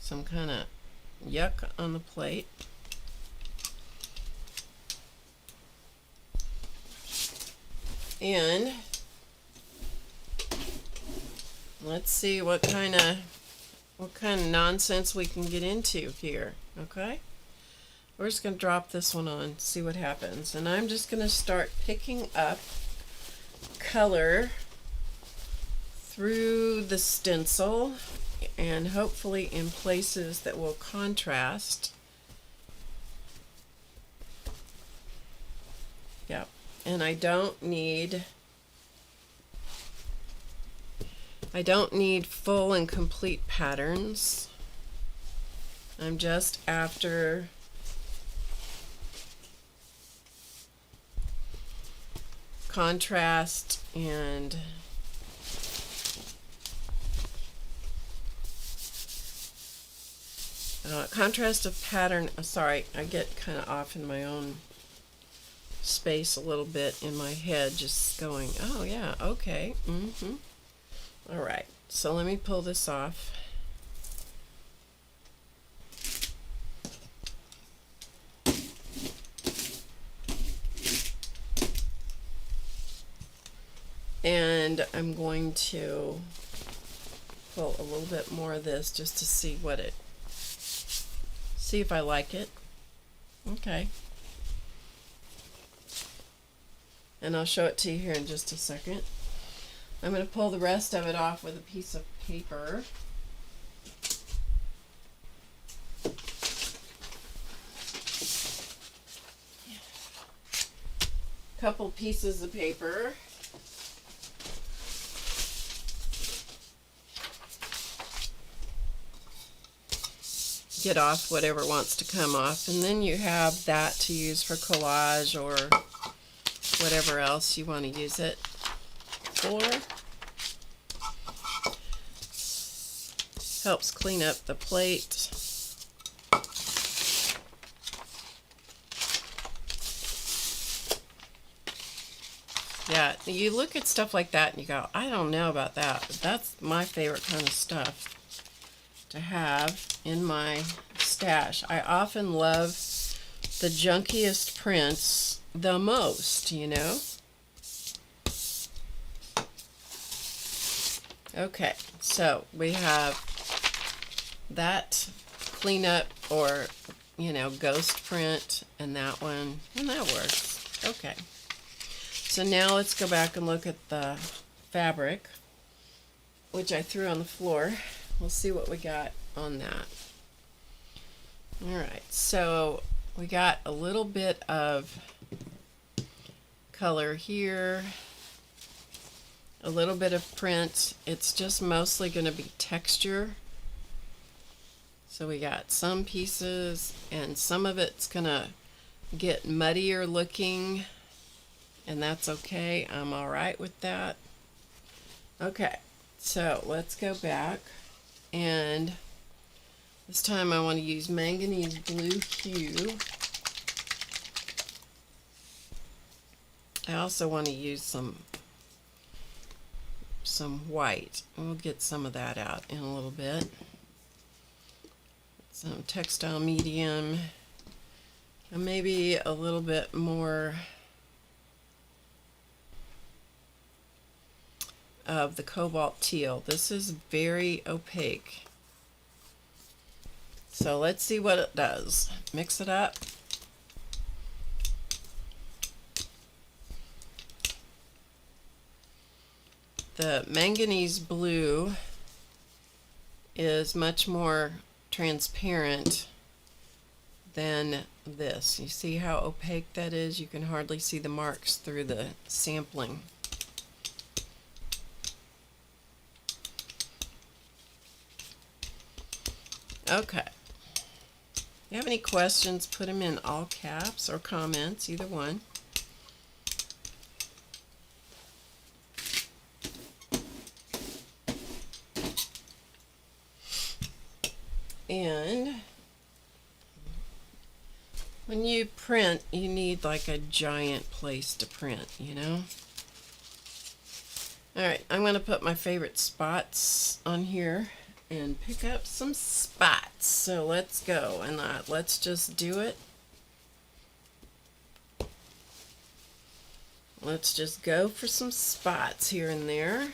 Some kind of yuck on the plate. And let's see what kind of nonsense we can get into here. Okay, we're just going to drop this one on, see what happens. And I'm just going to start picking up color through the stencil, and hopefully in places that will contrast. Yep. And I don't need full and complete patterns. I'm just after contrast and contrast of pattern. Sorry, I get kind of off in my own space a little bit in my head, just going, oh yeah, okay, all right, so let me pull this off. And I'm going to pull a little bit more of this just to see see if I like it. Okay. And I'll show it to you here in just a second. I'm going to pull the rest of it off with a piece of paper. Couple pieces of paper. Get off whatever wants to come off, and then you have that to use for collage or whatever else you want to use it for. Helps clean up the plate. Yeah, you look at stuff like that and you go, I don't know about that, but that's my favorite kind of stuff to have in my stash. I often love the junkiest prints the most, you know? Okay, so we have that cleanup or, you know, ghost print and that one, and that works. Okay. So now let's go back and look at the fabric, which I threw on the floor. We'll see what we got on that. Alright, so we got a little bit of color here, a little bit of print. It's just mostly going to be texture. So we got some pieces, and some of it's going to get muddier looking, and that's okay. I'm alright with that. Okay, so let's go back. And this time I want to use manganese blue hue. I also want to use some white. We'll get some of that out in a little bit. Some textile medium, and maybe a little bit more of the cobalt teal. This is very opaque. So let's see what it does. Mix it up. The manganese blue is much more transparent than this. You see how opaque that is? You can hardly see the marks through the sampling. Okay. If you have any questions, put them in all caps or comments, either one. And when you print, you need like a giant place to print, you know? Alright, I'm going to put my favorite spots on here and pick up some spots. So let's go, and let's just do it. Let's just go for some spots here and there.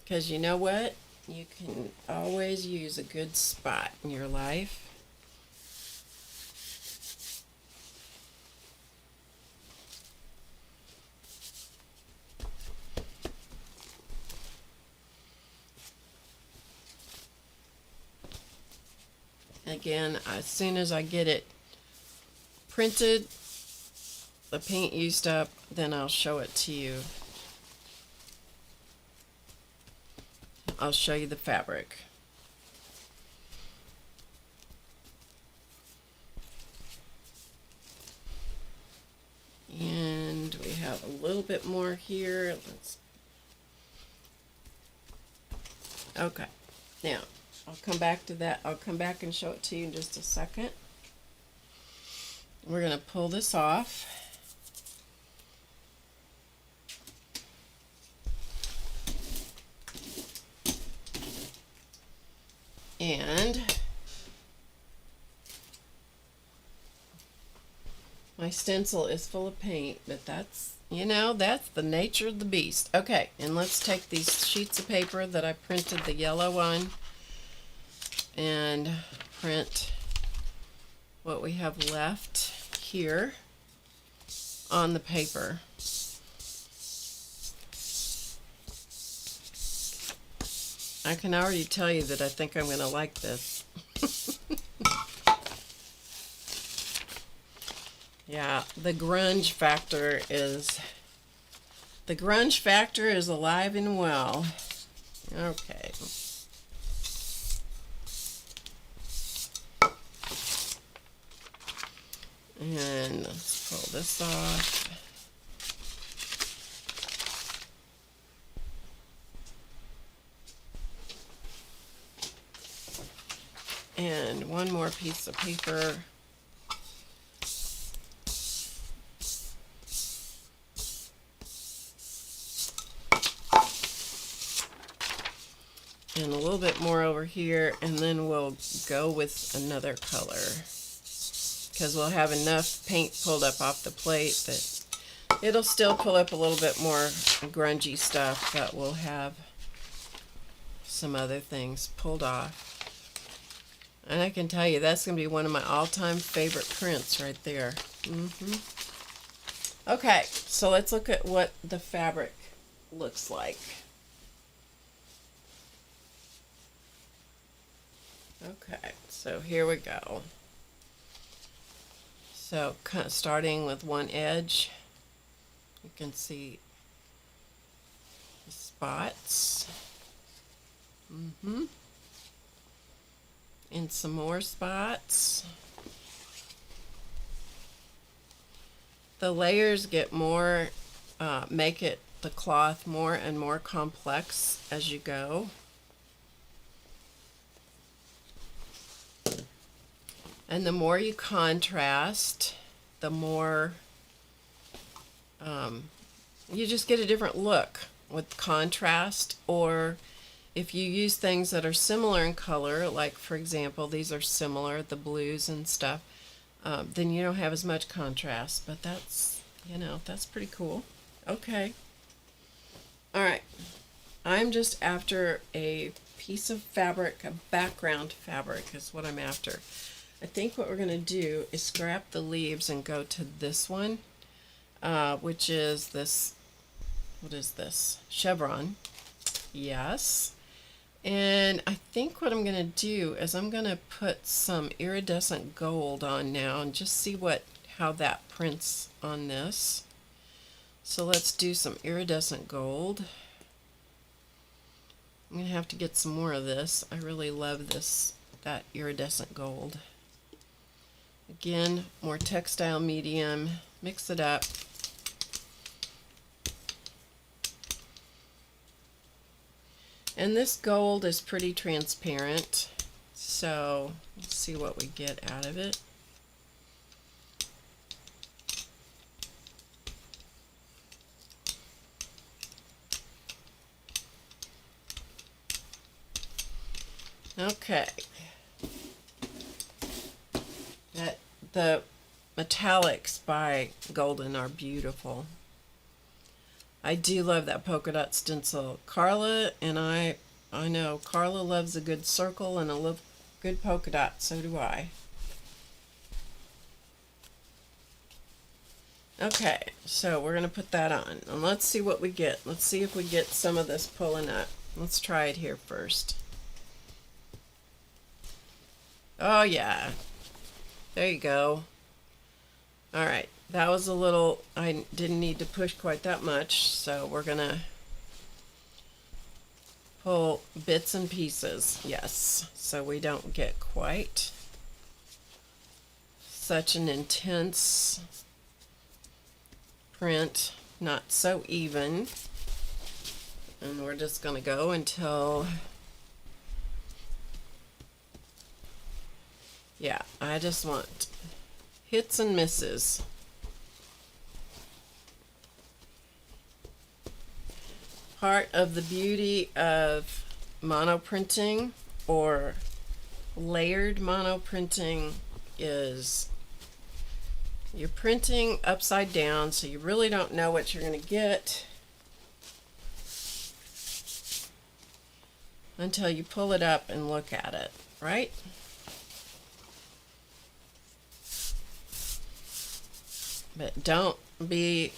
Because you know what? You can always use a good spot in your life. Again, as soon as I get it printed, the paint used up, then I'll show it to you. I'll show you the fabric. And we have a little bit more here. Okay, now I'll come back to that. I'll come back and show it to you in just a second. We're going to pull this off. And my stencil is full of paint, but that's, you know, that's the nature of the beast. Okay, and let's take these sheets of paper that I printed the yellow on and print what we have left here on the paper. I can already tell you that I think I'm going to like this. Yeah, the grunge factor is alive and well. Okay. And let's pull this off. And one more piece of paper. And a little bit more over here, and then we'll go with another color because we'll have enough paint pulled up off the plate that it'll still pull up a little bit more grungy stuff, but we'll have some other things pulled off. And I can tell you that's going to be one of my all-time favorite prints right there. Okay, so let's look at what the fabric looks like. Okay, so here we go. So starting with one edge, you can see the spots. And some more spots. The layers get more, make the cloth more and more complex as you go. And the more you contrast, the more you just get a different look with contrast. Or if you use things that are similar in color, like for example, these are similar, the blues and stuff, then you don't have as much contrast. But that's, you know, that's pretty cool. Okay. All right. I'm just after a piece of fabric, a background fabric is what I'm after. I think what we're going to do is scrap the leaves and go to this one, which is this, what is this? Chevron. Yes. And I think what I'm going to do is I'm going to put some iridescent gold on now and just see how that prints on this. So let's do some iridescent gold. I'm going to have to get some more of this. I really love that iridescent gold. Again, more textile medium, mix it up. And this gold is pretty transparent, so let's see what we get out of it. Okay. The metallics by Golden are beautiful. I do love that polka dot stencil. Carla and I know Carla loves a good circle and a good polka dot, so do I. Okay, so we're going to put that on, and let's see what we get. Let's see if we get some of this pulling up. Let's try it here first. Oh yeah. There you go. All right, that was a little, I didn't need to push quite that much, so we're gonna pull bits and pieces, yes, so we don't get quite such an intense print not so even. And we're just going to go until, yeah, I just want hits and misses. Part of the beauty of monoprinting or layered monoprinting is you're printing upside down, so you really don't know what you're going to get until you pull it up and look at it, right? But don't be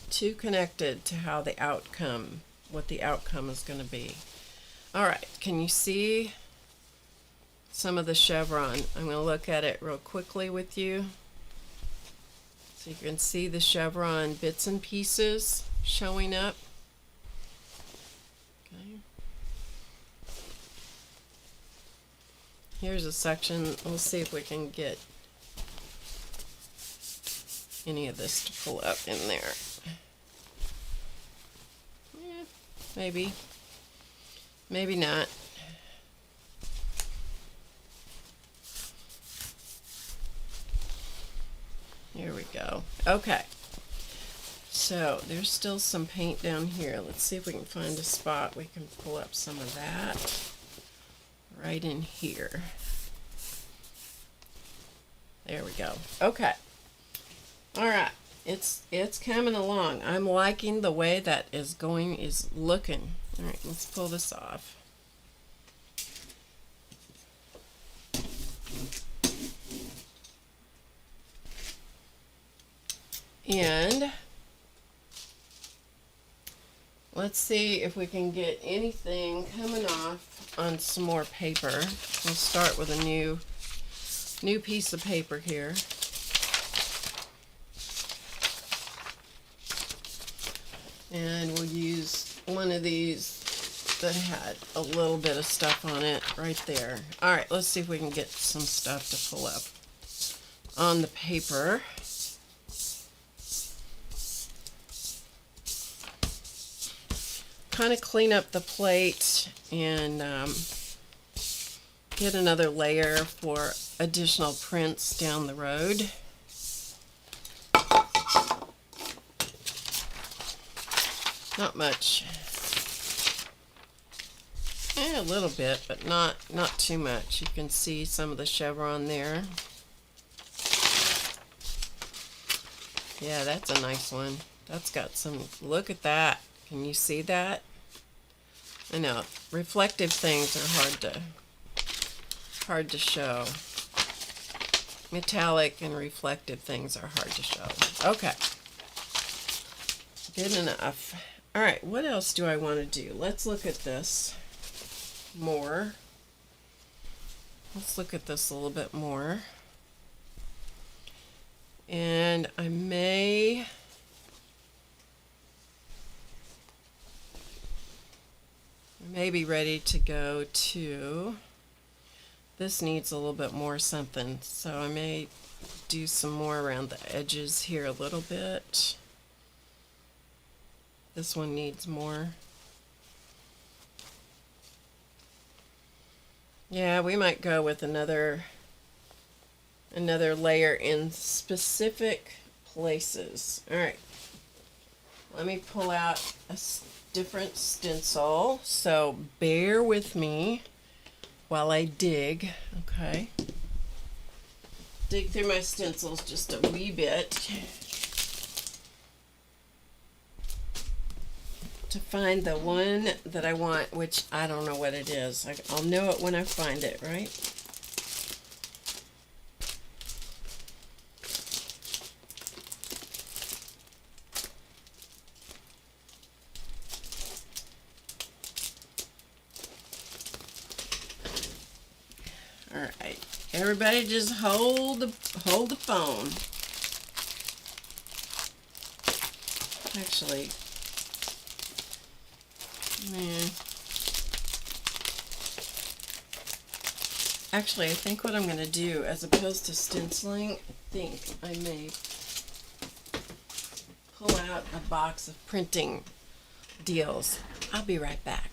too connected to how the outcome, what the outcome is going to be. All right, can you see some of the chevron? I'm going to look at it real quickly with you so you can see the chevron bits and pieces showing up. Okay. Here's a section. We'll see if we can get any of this to pull up in there. Yeah, maybe. Maybe not. Here we go. Okay. So there's still some paint down here. Let's see if we can find a spot we can pull up some of that right in here. There we go. Okay. All right. It's coming along. I'm liking the way that is looking. All right, let's pull this off. And let's see if we can get anything coming off on some more paper. We'll start with a new piece of paper here. And we'll use one of these that had a little bit of stuff on it right there. All right, let's see if we can get some stuff to pull up on the paper. Kind of clean up the plate and get another layer for additional prints down the road. Not much. A little bit, but not too much. You can see some of the chevron there. Yeah, that's a nice one. That's got some, look at that. Can you see that? I know, reflective things are hard to show. Metallic and reflective things are hard to show. Okay. Good enough. All right, what else do I want to do? Let's look at this more. Let's look at this a little bit more. And I may be ready to go to, this needs a little bit more something, so I may do some more around the edges here a little bit. This one needs more. Yeah, we might go with another layer in specific places. All right, let me pull out a different stencil, so bear with me while I dig. Okay, dig through my stencils just a wee bit to find the one that I want, which I don't know what it is. I'll know it when I find it, right? All right, everybody just hold the phone. Actually, Actually, I think what I'm going to do, as opposed to stenciling, I think I may pull out a box of printing deals. I'll be right back.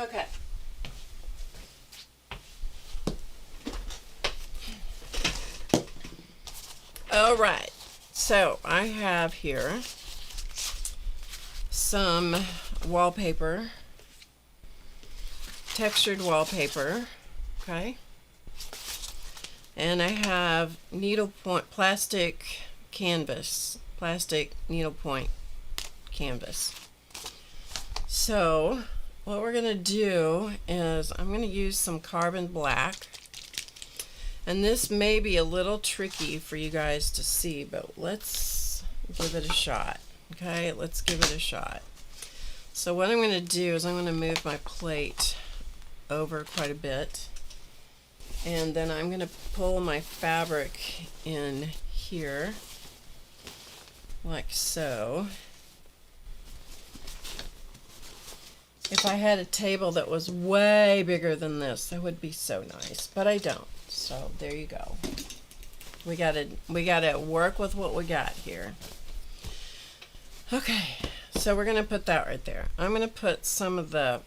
Okay. All right. So I have here some wallpaper, textured wallpaper, okay? And I have needlepoint plastic canvas, plastic needlepoint canvas. So what we're gonna do is I'm gonna use some carbon black, and this may be a little tricky for you guys to see, but let's give it a shot. Okay, let's give it a shot. So what I'm gonna do is I'm gonna move my plate over quite a bit, and then I'm gonna pull my fabric in here like so. If I had a table that was way bigger than this, that would be so nice, but I don't. So there you go. We gotta work with what we got here. Okay, so we're gonna put that right there. I'm gonna put some of the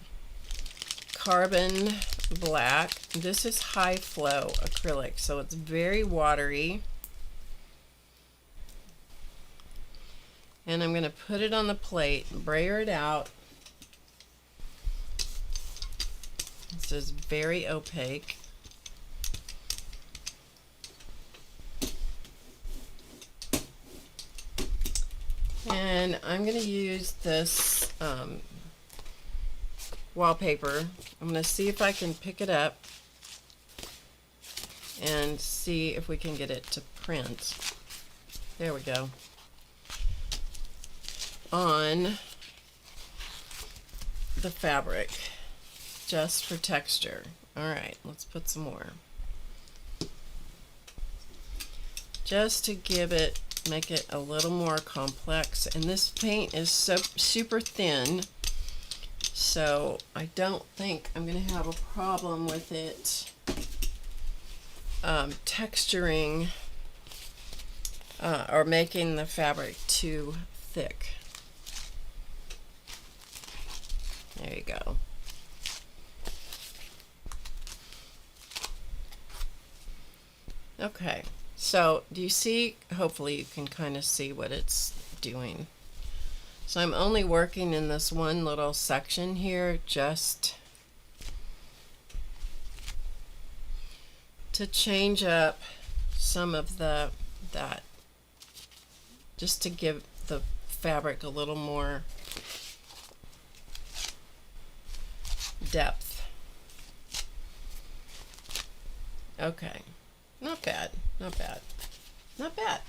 carbon black. This is high flow acrylic, so it's very watery. And I'm gonna put it on the plate, brayer it out. This is very opaque. And I'm going to use this wallpaper. I'm going to see if I can pick it up and see if we can get it to print. There we go. On the fabric, just for texture. Alright, let's put some more. Just to give it, make it a little more complex. And this paint is so super thin, so I don't think I'm going to have a problem with it texturing or making the fabric too thick. There you go. Okay, so do you see? Hopefully you can kind of see what it's doing. So I'm only working in this one little section here just to change up some of that, just to give the fabric a little more depth. Okay. Not bad, not bad, not bad.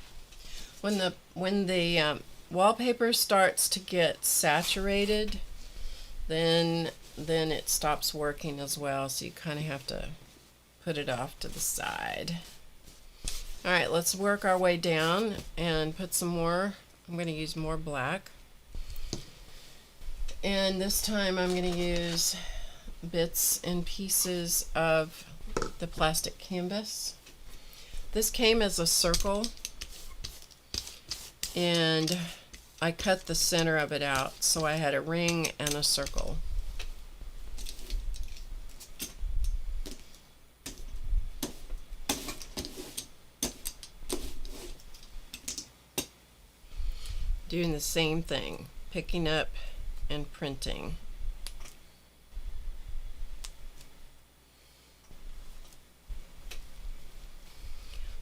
When the wallpaper starts to get saturated, then it stops working as well. So you kind of have to put it off to the side. All right, let's work our way down and put some more. I'm going to use more black, and this time I'm going to use bits and pieces of the plastic canvas. This came as a circle, and I cut the center of it out, so I had a ring and a circle. Doing the same thing. picking up and printing.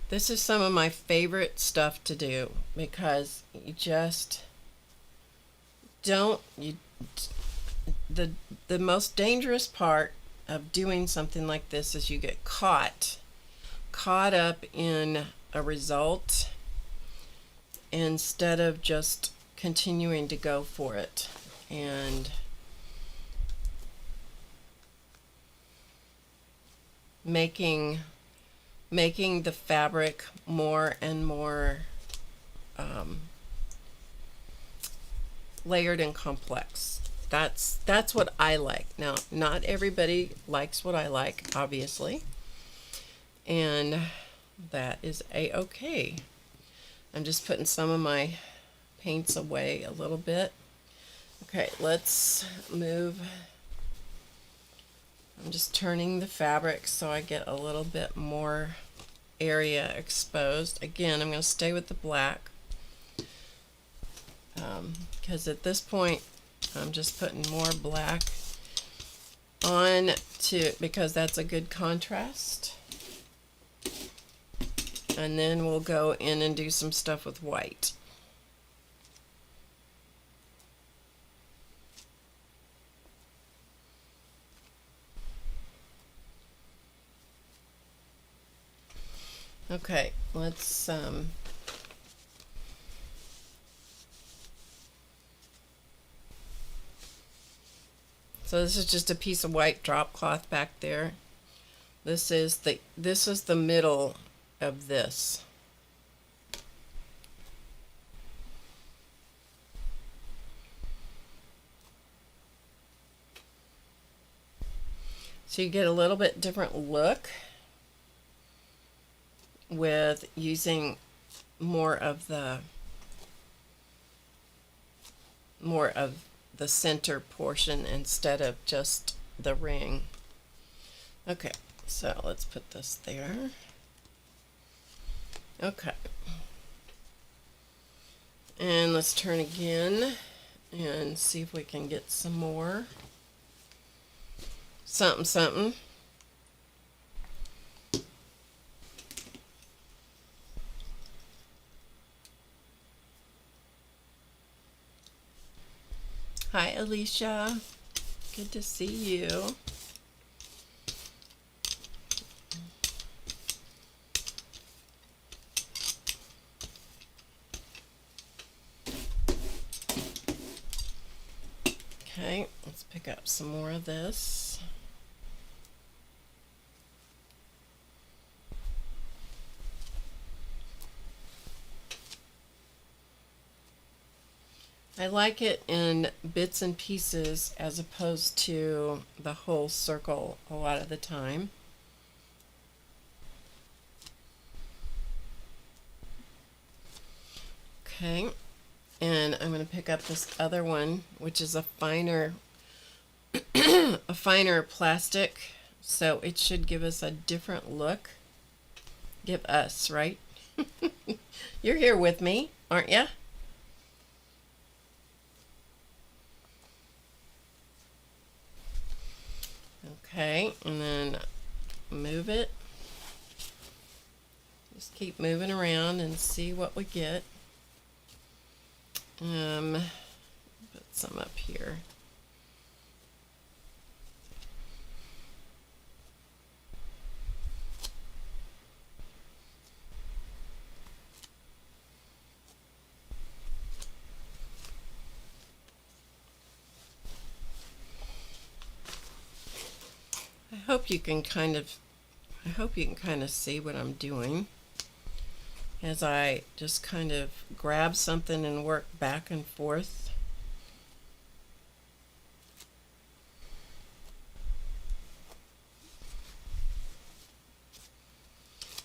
This is some of my favorite stuff to do because you just don't, the most dangerous part of doing something like this is you get caught up in a result instead of just continuing to go for it and making the fabric more and more layered and complex. That's what I like. Now, not everybody likes what I like, obviously, and that is a-okay. I'm just putting some of my paints away a little bit. Okay, let's move. I'm just turning the fabric so I get a little bit more area exposed. Again, I'm going to stay with the black because at this point I'm just putting more black on because that's a good contrast. And then we'll go in and do some stuff with white. Okay, let's so this is just a piece of white drop cloth back there. This is the middle of this. So you get a little bit different look with using more of the center portion instead of just the ring. Okay, so let's put this there. Okay, and let's turn again and see if we can get some more something. Hi, Alicia. Good to see you. Okay, let's pick up some more of this. I like it in bits and pieces as opposed to the whole circle a lot of the time. Okay, and I'm going to pick up this other one, which is a finer a finer plastic, so it should give us a different look. Give us, right? You're here with me, aren't you? Okay, and then move it. Just keep moving around and see what we get. Put some up here. I hope you can kind of see what I'm doing as I just kind of grab something and work back and forth.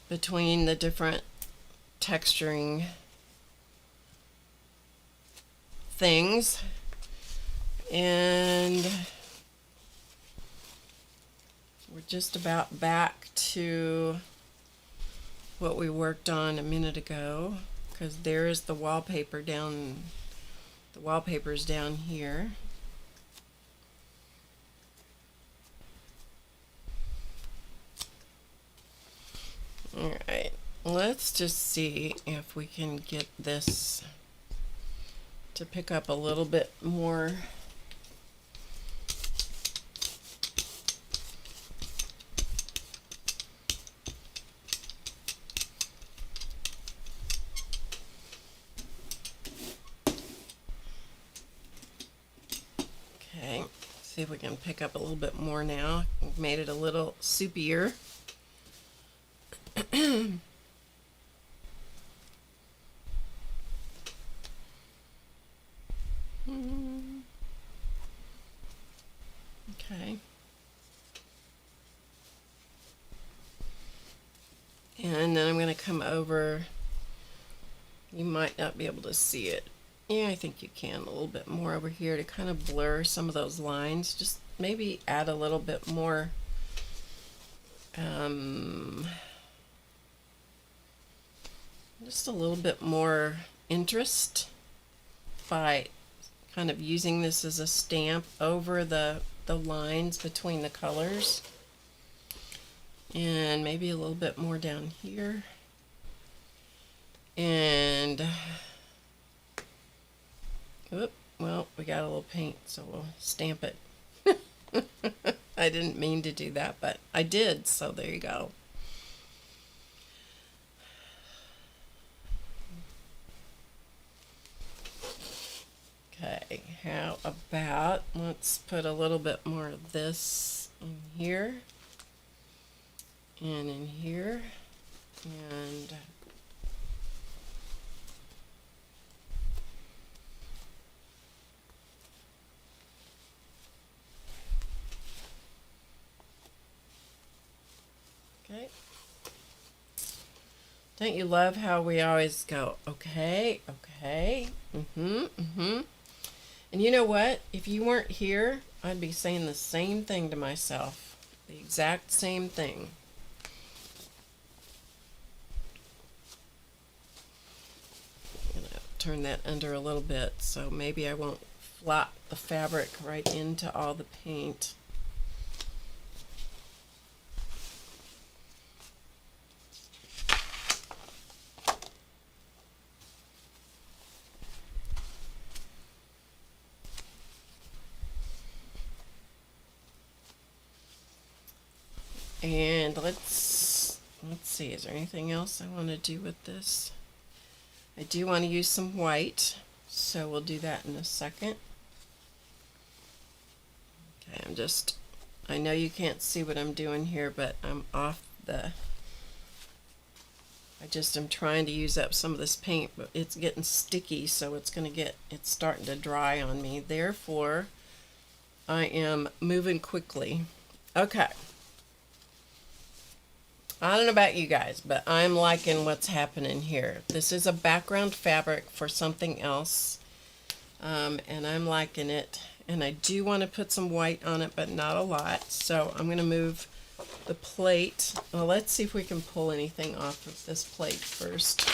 Between the different texturing things, and we're just about back to what we worked on a minute ago, because there is the wallpaper down The wallpaper's down here. Alright, let's just see if we can get this to pick up a little bit more. Okay, see if we can pick up a little bit more now. We've made it a little soupier. Okay. And then I'm going to come over. You might not be able to see it. Yeah, I think you can a little bit more over here to kind of blur some of those lines. Just maybe add a little bit more just a little bit more interest by kind of using this as a stamp over the lines between the colors. And maybe a little bit more down here. And oop, well, we got a little paint, so we'll stamp it. I didn't mean to do that, but I did, so there you go. Okay, how about let's put a little bit more of this in here and in here and okay. Don't you love how we always go, okay, okay, And you know what? If you weren't here, I'd be saying the same thing to myself. The exact same thing. I'm going to turn that under a little bit so maybe I won't flop the fabric right into all the paint. And let's see, is there anything else I want to do with this? I do want to use some white, so we'll do that in a second. Okay, I know you can't see what I'm doing here, but I'm off the, I'm trying to use up some of this paint, but it's getting sticky, so it's starting to dry on me. Therefore, I am moving quickly. Okay. I don't know about you guys, but I'm liking what's happening here. This is a background fabric for something else, and I'm liking it. And I do want to put some white on it, but not a lot. So I'm going to move the plate. Well, let's see if we can pull anything off of this plate first.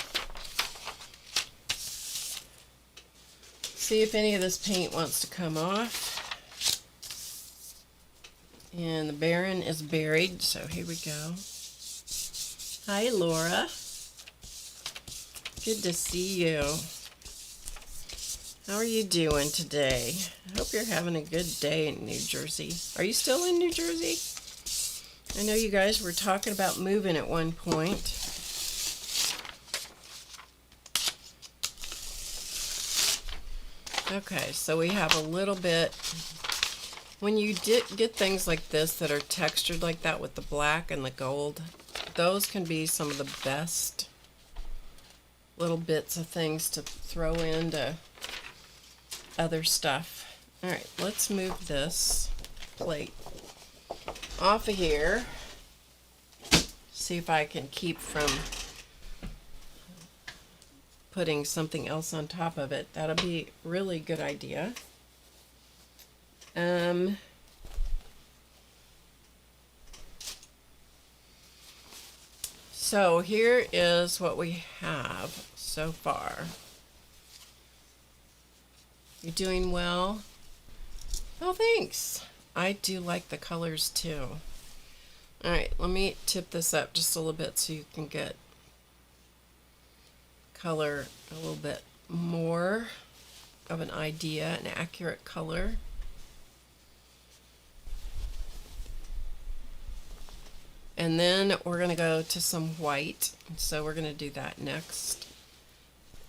See if any of this paint wants to come off. And the Baron is buried, so here we go. Hi, Laura. Good to see you. How are you doing today? I hope you're having a good day in New Jersey. Are you still in New Jersey? I know you guys were talking about moving at one point. Okay, so we have a little bit. When you get things like this that are textured like that with the black and the gold, those can be some of the best little bits of things to throw into other stuff. Alright, let's move this plate off of here. See if I can keep from putting something else on top of it. That'll be a really good idea. So here is what we have so far. You're doing well? Oh, thanks. I do like the colors too. Alright, let me tip this up just a little bit so you can get color a little bit more of an idea, an accurate color. And then we're going to go to some white, so we're going to do that next.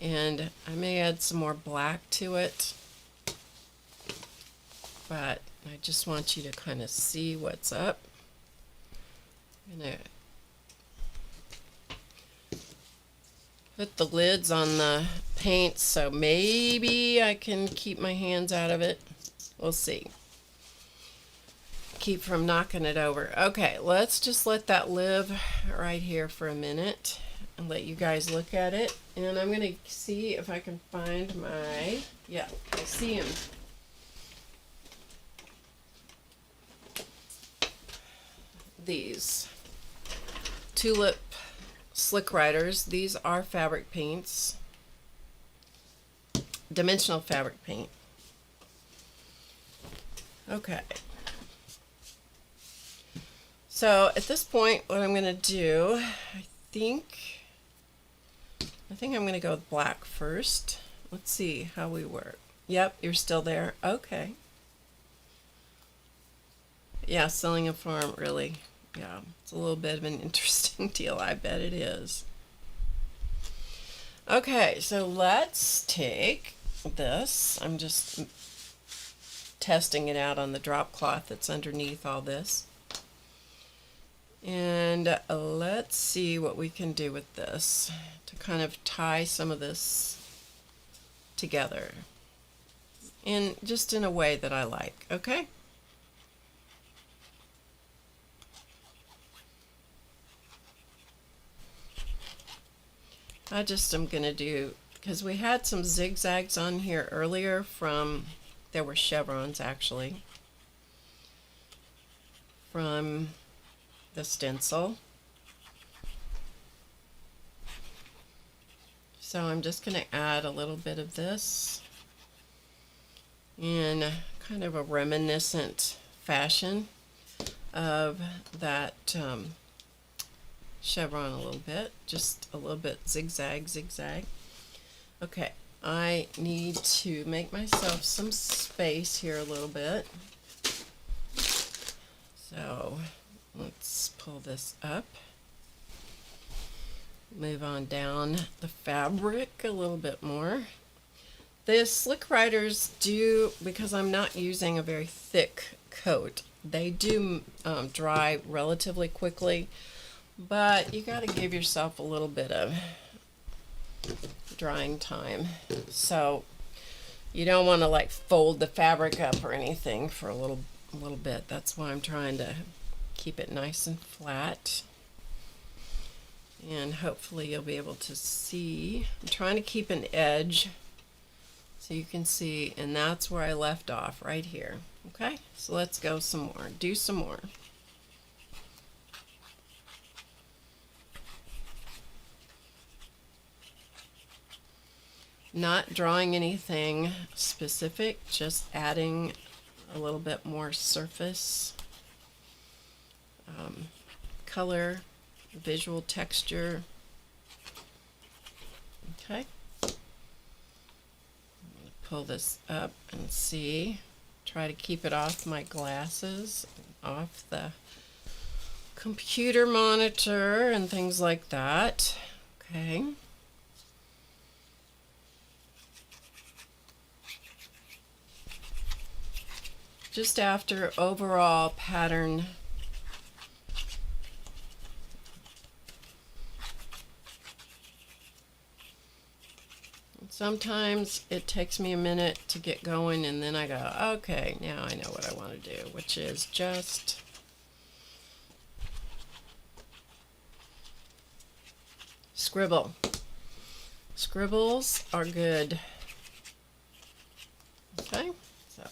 And I may add some more black to it, but I just want you to kind of see what's up. I'm going to put the lids on the paint, so maybe I can keep my hands out of it. We'll see. Keep from knocking it over. Okay, let's just let that live right here for a minute and let you guys look at it. And I'm going to see if I can find my, yeah, I see him. These Tulip Slick Riders. These are fabric paints. Dimensional fabric paint. Okay. So at this point, what I'm going to do, I think I'm going to go with black first. Let's see how we work. Yep, you're still there. Okay. Yeah, selling a farm, really. Yeah, it's a little bit of an interesting deal. I bet it is. Okay, so let's take this. I'm just testing it out on the drop cloth that's underneath all this. And let's see what we can do with this to kind of tie some of this together. And just in a way that I like, okay? I just am going to do, because we had some zigzags on here earlier from, there were chevrons actually, from the stencil. So I'm just going to add a little bit of this in kind of a reminiscent fashion of that chevron a little bit, just a little bit zigzag, zigzag. Okay, I need to make myself some space here a little bit. So let's pull this up. Move on down the fabric a little bit more. The Slick Riders do, because I'm not using a very thick coat, they do dry relatively quickly, but you got to give yourself a little bit of drying time. So you don't want to like fold the fabric up or anything for a little bit. That's why I'm trying to keep it nice and flat. And hopefully you'll be able to see. I'm trying to keep an edge so you can see, and that's where I left off, right here. Okay, so let's go some more. Do some more. Not drawing anything specific, just adding a little bit more surface, color, visual texture. Okay. I'm going to pull this up and see. Try to keep it off my glasses, off the computer monitor and things like that. Okay. Just after overall pattern sometimes it takes me a minute to get going, and then I go, okay, now I know what I want to do, which is just scribble. Scribbles are good. Okay, so I'm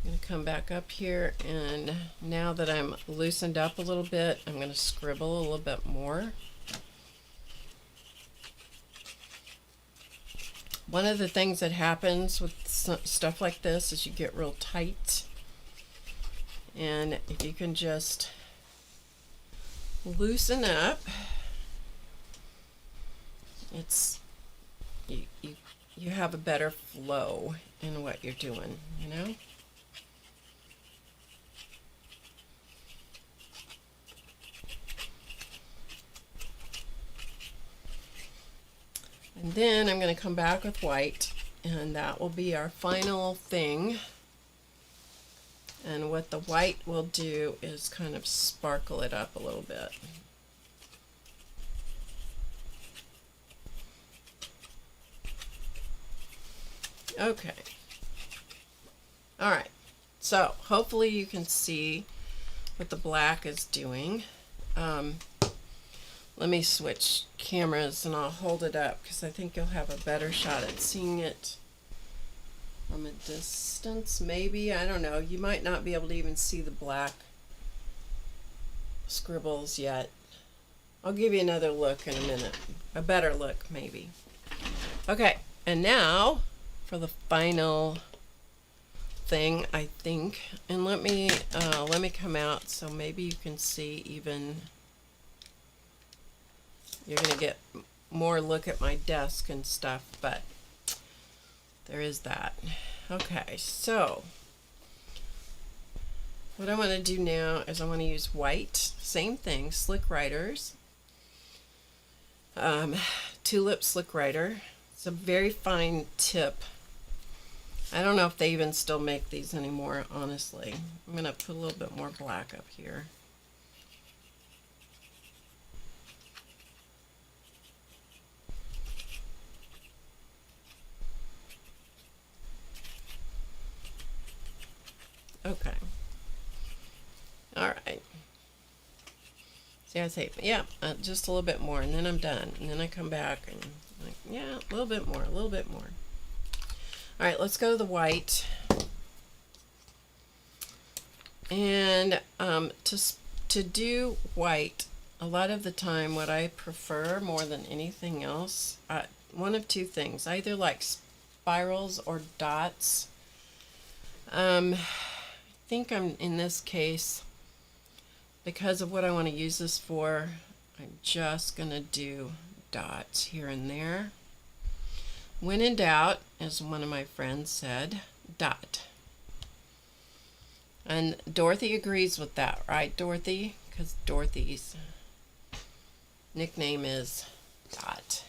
going to come back up here, and now that I'm loosened up a little bit, I'm going to scribble a little bit more. One of the things that happens with stuff like this is you get real tight, and if you can just loosen up, it's you have a better flow in what you're doing, you know. And then I'm going to come back with white, and that will be our final thing. And what the white will do is kind of sparkle it up a little bit. Okay. All right. So hopefully you can see what the black is doing. Let me switch cameras and I'll hold it up because I think you'll have a better shot at seeing it from a distance, maybe. I don't know. You might not be able to even see the black scribbles yet. I'll give you another look in a minute. A better look, maybe. Okay, and now for the final thing, I think. And let me come out so maybe you can see even. You're going to get more look at my desk and stuff, but there is that. Okay, so what I want to do now is I want to use white. Same thing, Slick Writers. Tulip Slick Writer. It's a very fine tip. I don't know if they even still make these anymore, honestly. I'm going to put a little bit more black up here. Okay. All right. See, I say, yeah, just a little bit more, and then I'm done. And then I come back and, like, yeah, a little bit more, a little bit more. All right, let's go to the white. And to do white, a lot of the time, what I prefer more than anything else, one of two things, I either like spirals or dots. I think I'm in this case, because of what I want to use this for, I'm just going to do dots here and there. When in doubt, as one of my friends said, dot. And Dorothy agrees with that, right, Dorothy? Because Dorothy's nickname is Dot.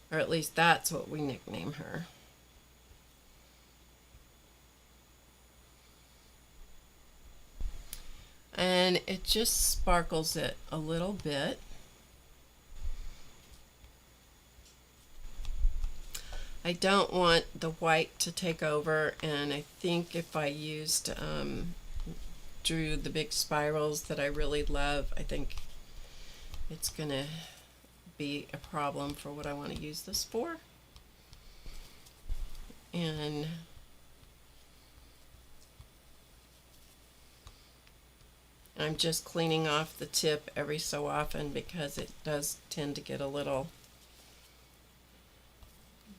Or at least that's what we nickname her. And it just sparkles it a little bit. I don't want the white to take over, and I think if I used, drew the big spirals that I really love, I think it's going to be a problem for what I want to use this for. And I'm just cleaning off the tip every so often because it does tend to get a little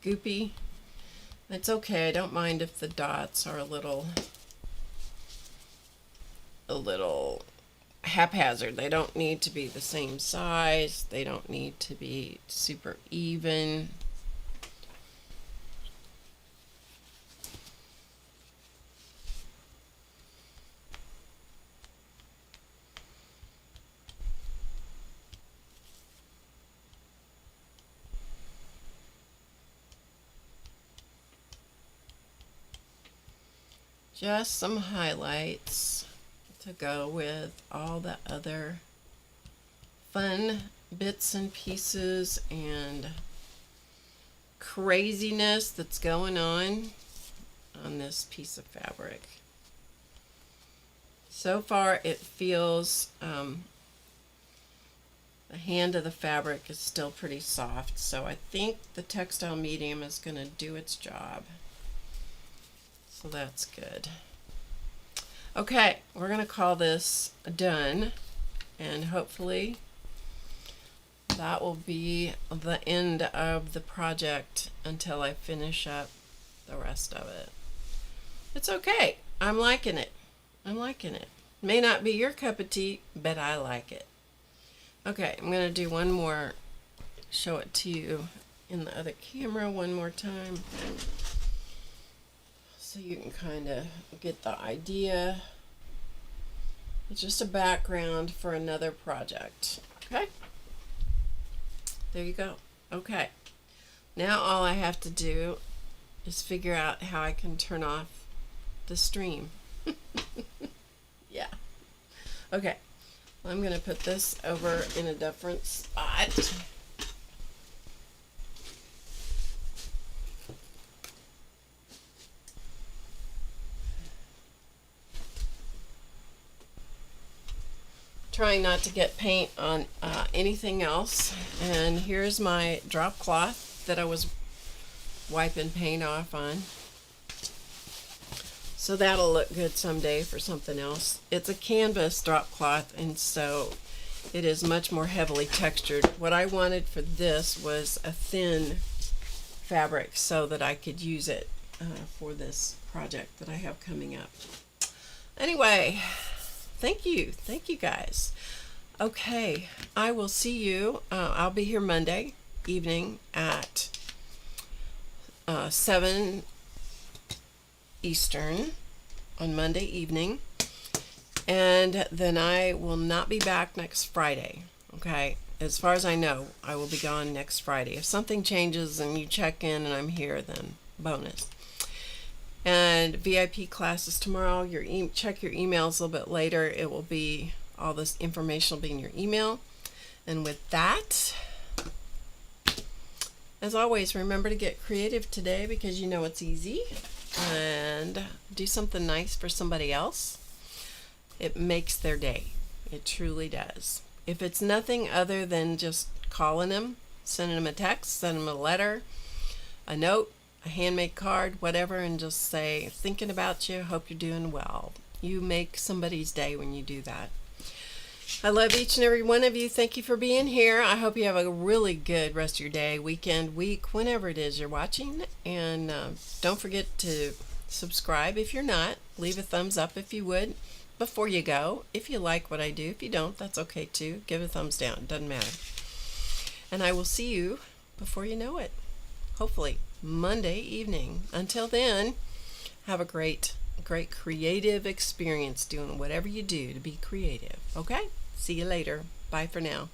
goopy. It's okay. I don't mind if the dots are a little haphazard. They don't need to be the same size. They don't need to be super even. Just some highlights to go with all the other fun bits and pieces and craziness that's going on this piece of fabric. So far it feels, the hand of the fabric is still pretty soft, so I think the textile medium is going to do its job. So that's good. Okay, we're going to call this done, and hopefully that will be the end of the project until I finish up the rest of it. It's okay. I'm liking it. I'm liking it. May not be your cup of tea, but I like it. Okay, I'm going to do one more, show it to you in the other camera one more time so you can kind of get the idea. It's just a background for another project. Okay, there you go. Okay, now all I have to do is figure out how I can turn off the stream. Yeah. Okay, I'm going to put this over in a different spot. Trying not to get paint on anything else. And here's my drop cloth that I was wiping paint off on. So that'll look good someday for something else. It's a canvas drop cloth, and so it is much more heavily textured. What I wanted for this was a thin fabric so that I could use it for this project that I have coming up. Anyway, thank you guys. Okay, I will see you. I'll be here Monday evening at 7 Eastern on Monday evening, and then I will not be back next Friday. Okay, as far as I know, I will be gone next Friday. If something changes and you check in and I'm here, then bonus. And VIP classes tomorrow. Check your emails a little bit later. It will be, all this information will be in your email. And with that, as always, remember to get creative today, because you know it's easy. And do something nice for somebody else. It makes their day. It truly does. If it's nothing other than just calling them, sending them a text, sending them a letter, a note, a handmade card, whatever, and just say, thinking about you, hope you're doing well. You make somebody's day when you do that. I love each and every one of you. Thank you for being here. I hope you have a really good rest of your day, weekend, week, whenever it is you're watching. And don't forget to subscribe if you're not. Leave a thumbs up if you would before you go. If you like what I do. If you don't, that's okay too. Give a thumbs down. Doesn't matter. And I will see you before you know it. Hopefully Monday evening. Until then, have a great creative experience doing whatever you do to be creative. Okay? See you later. Bye for now.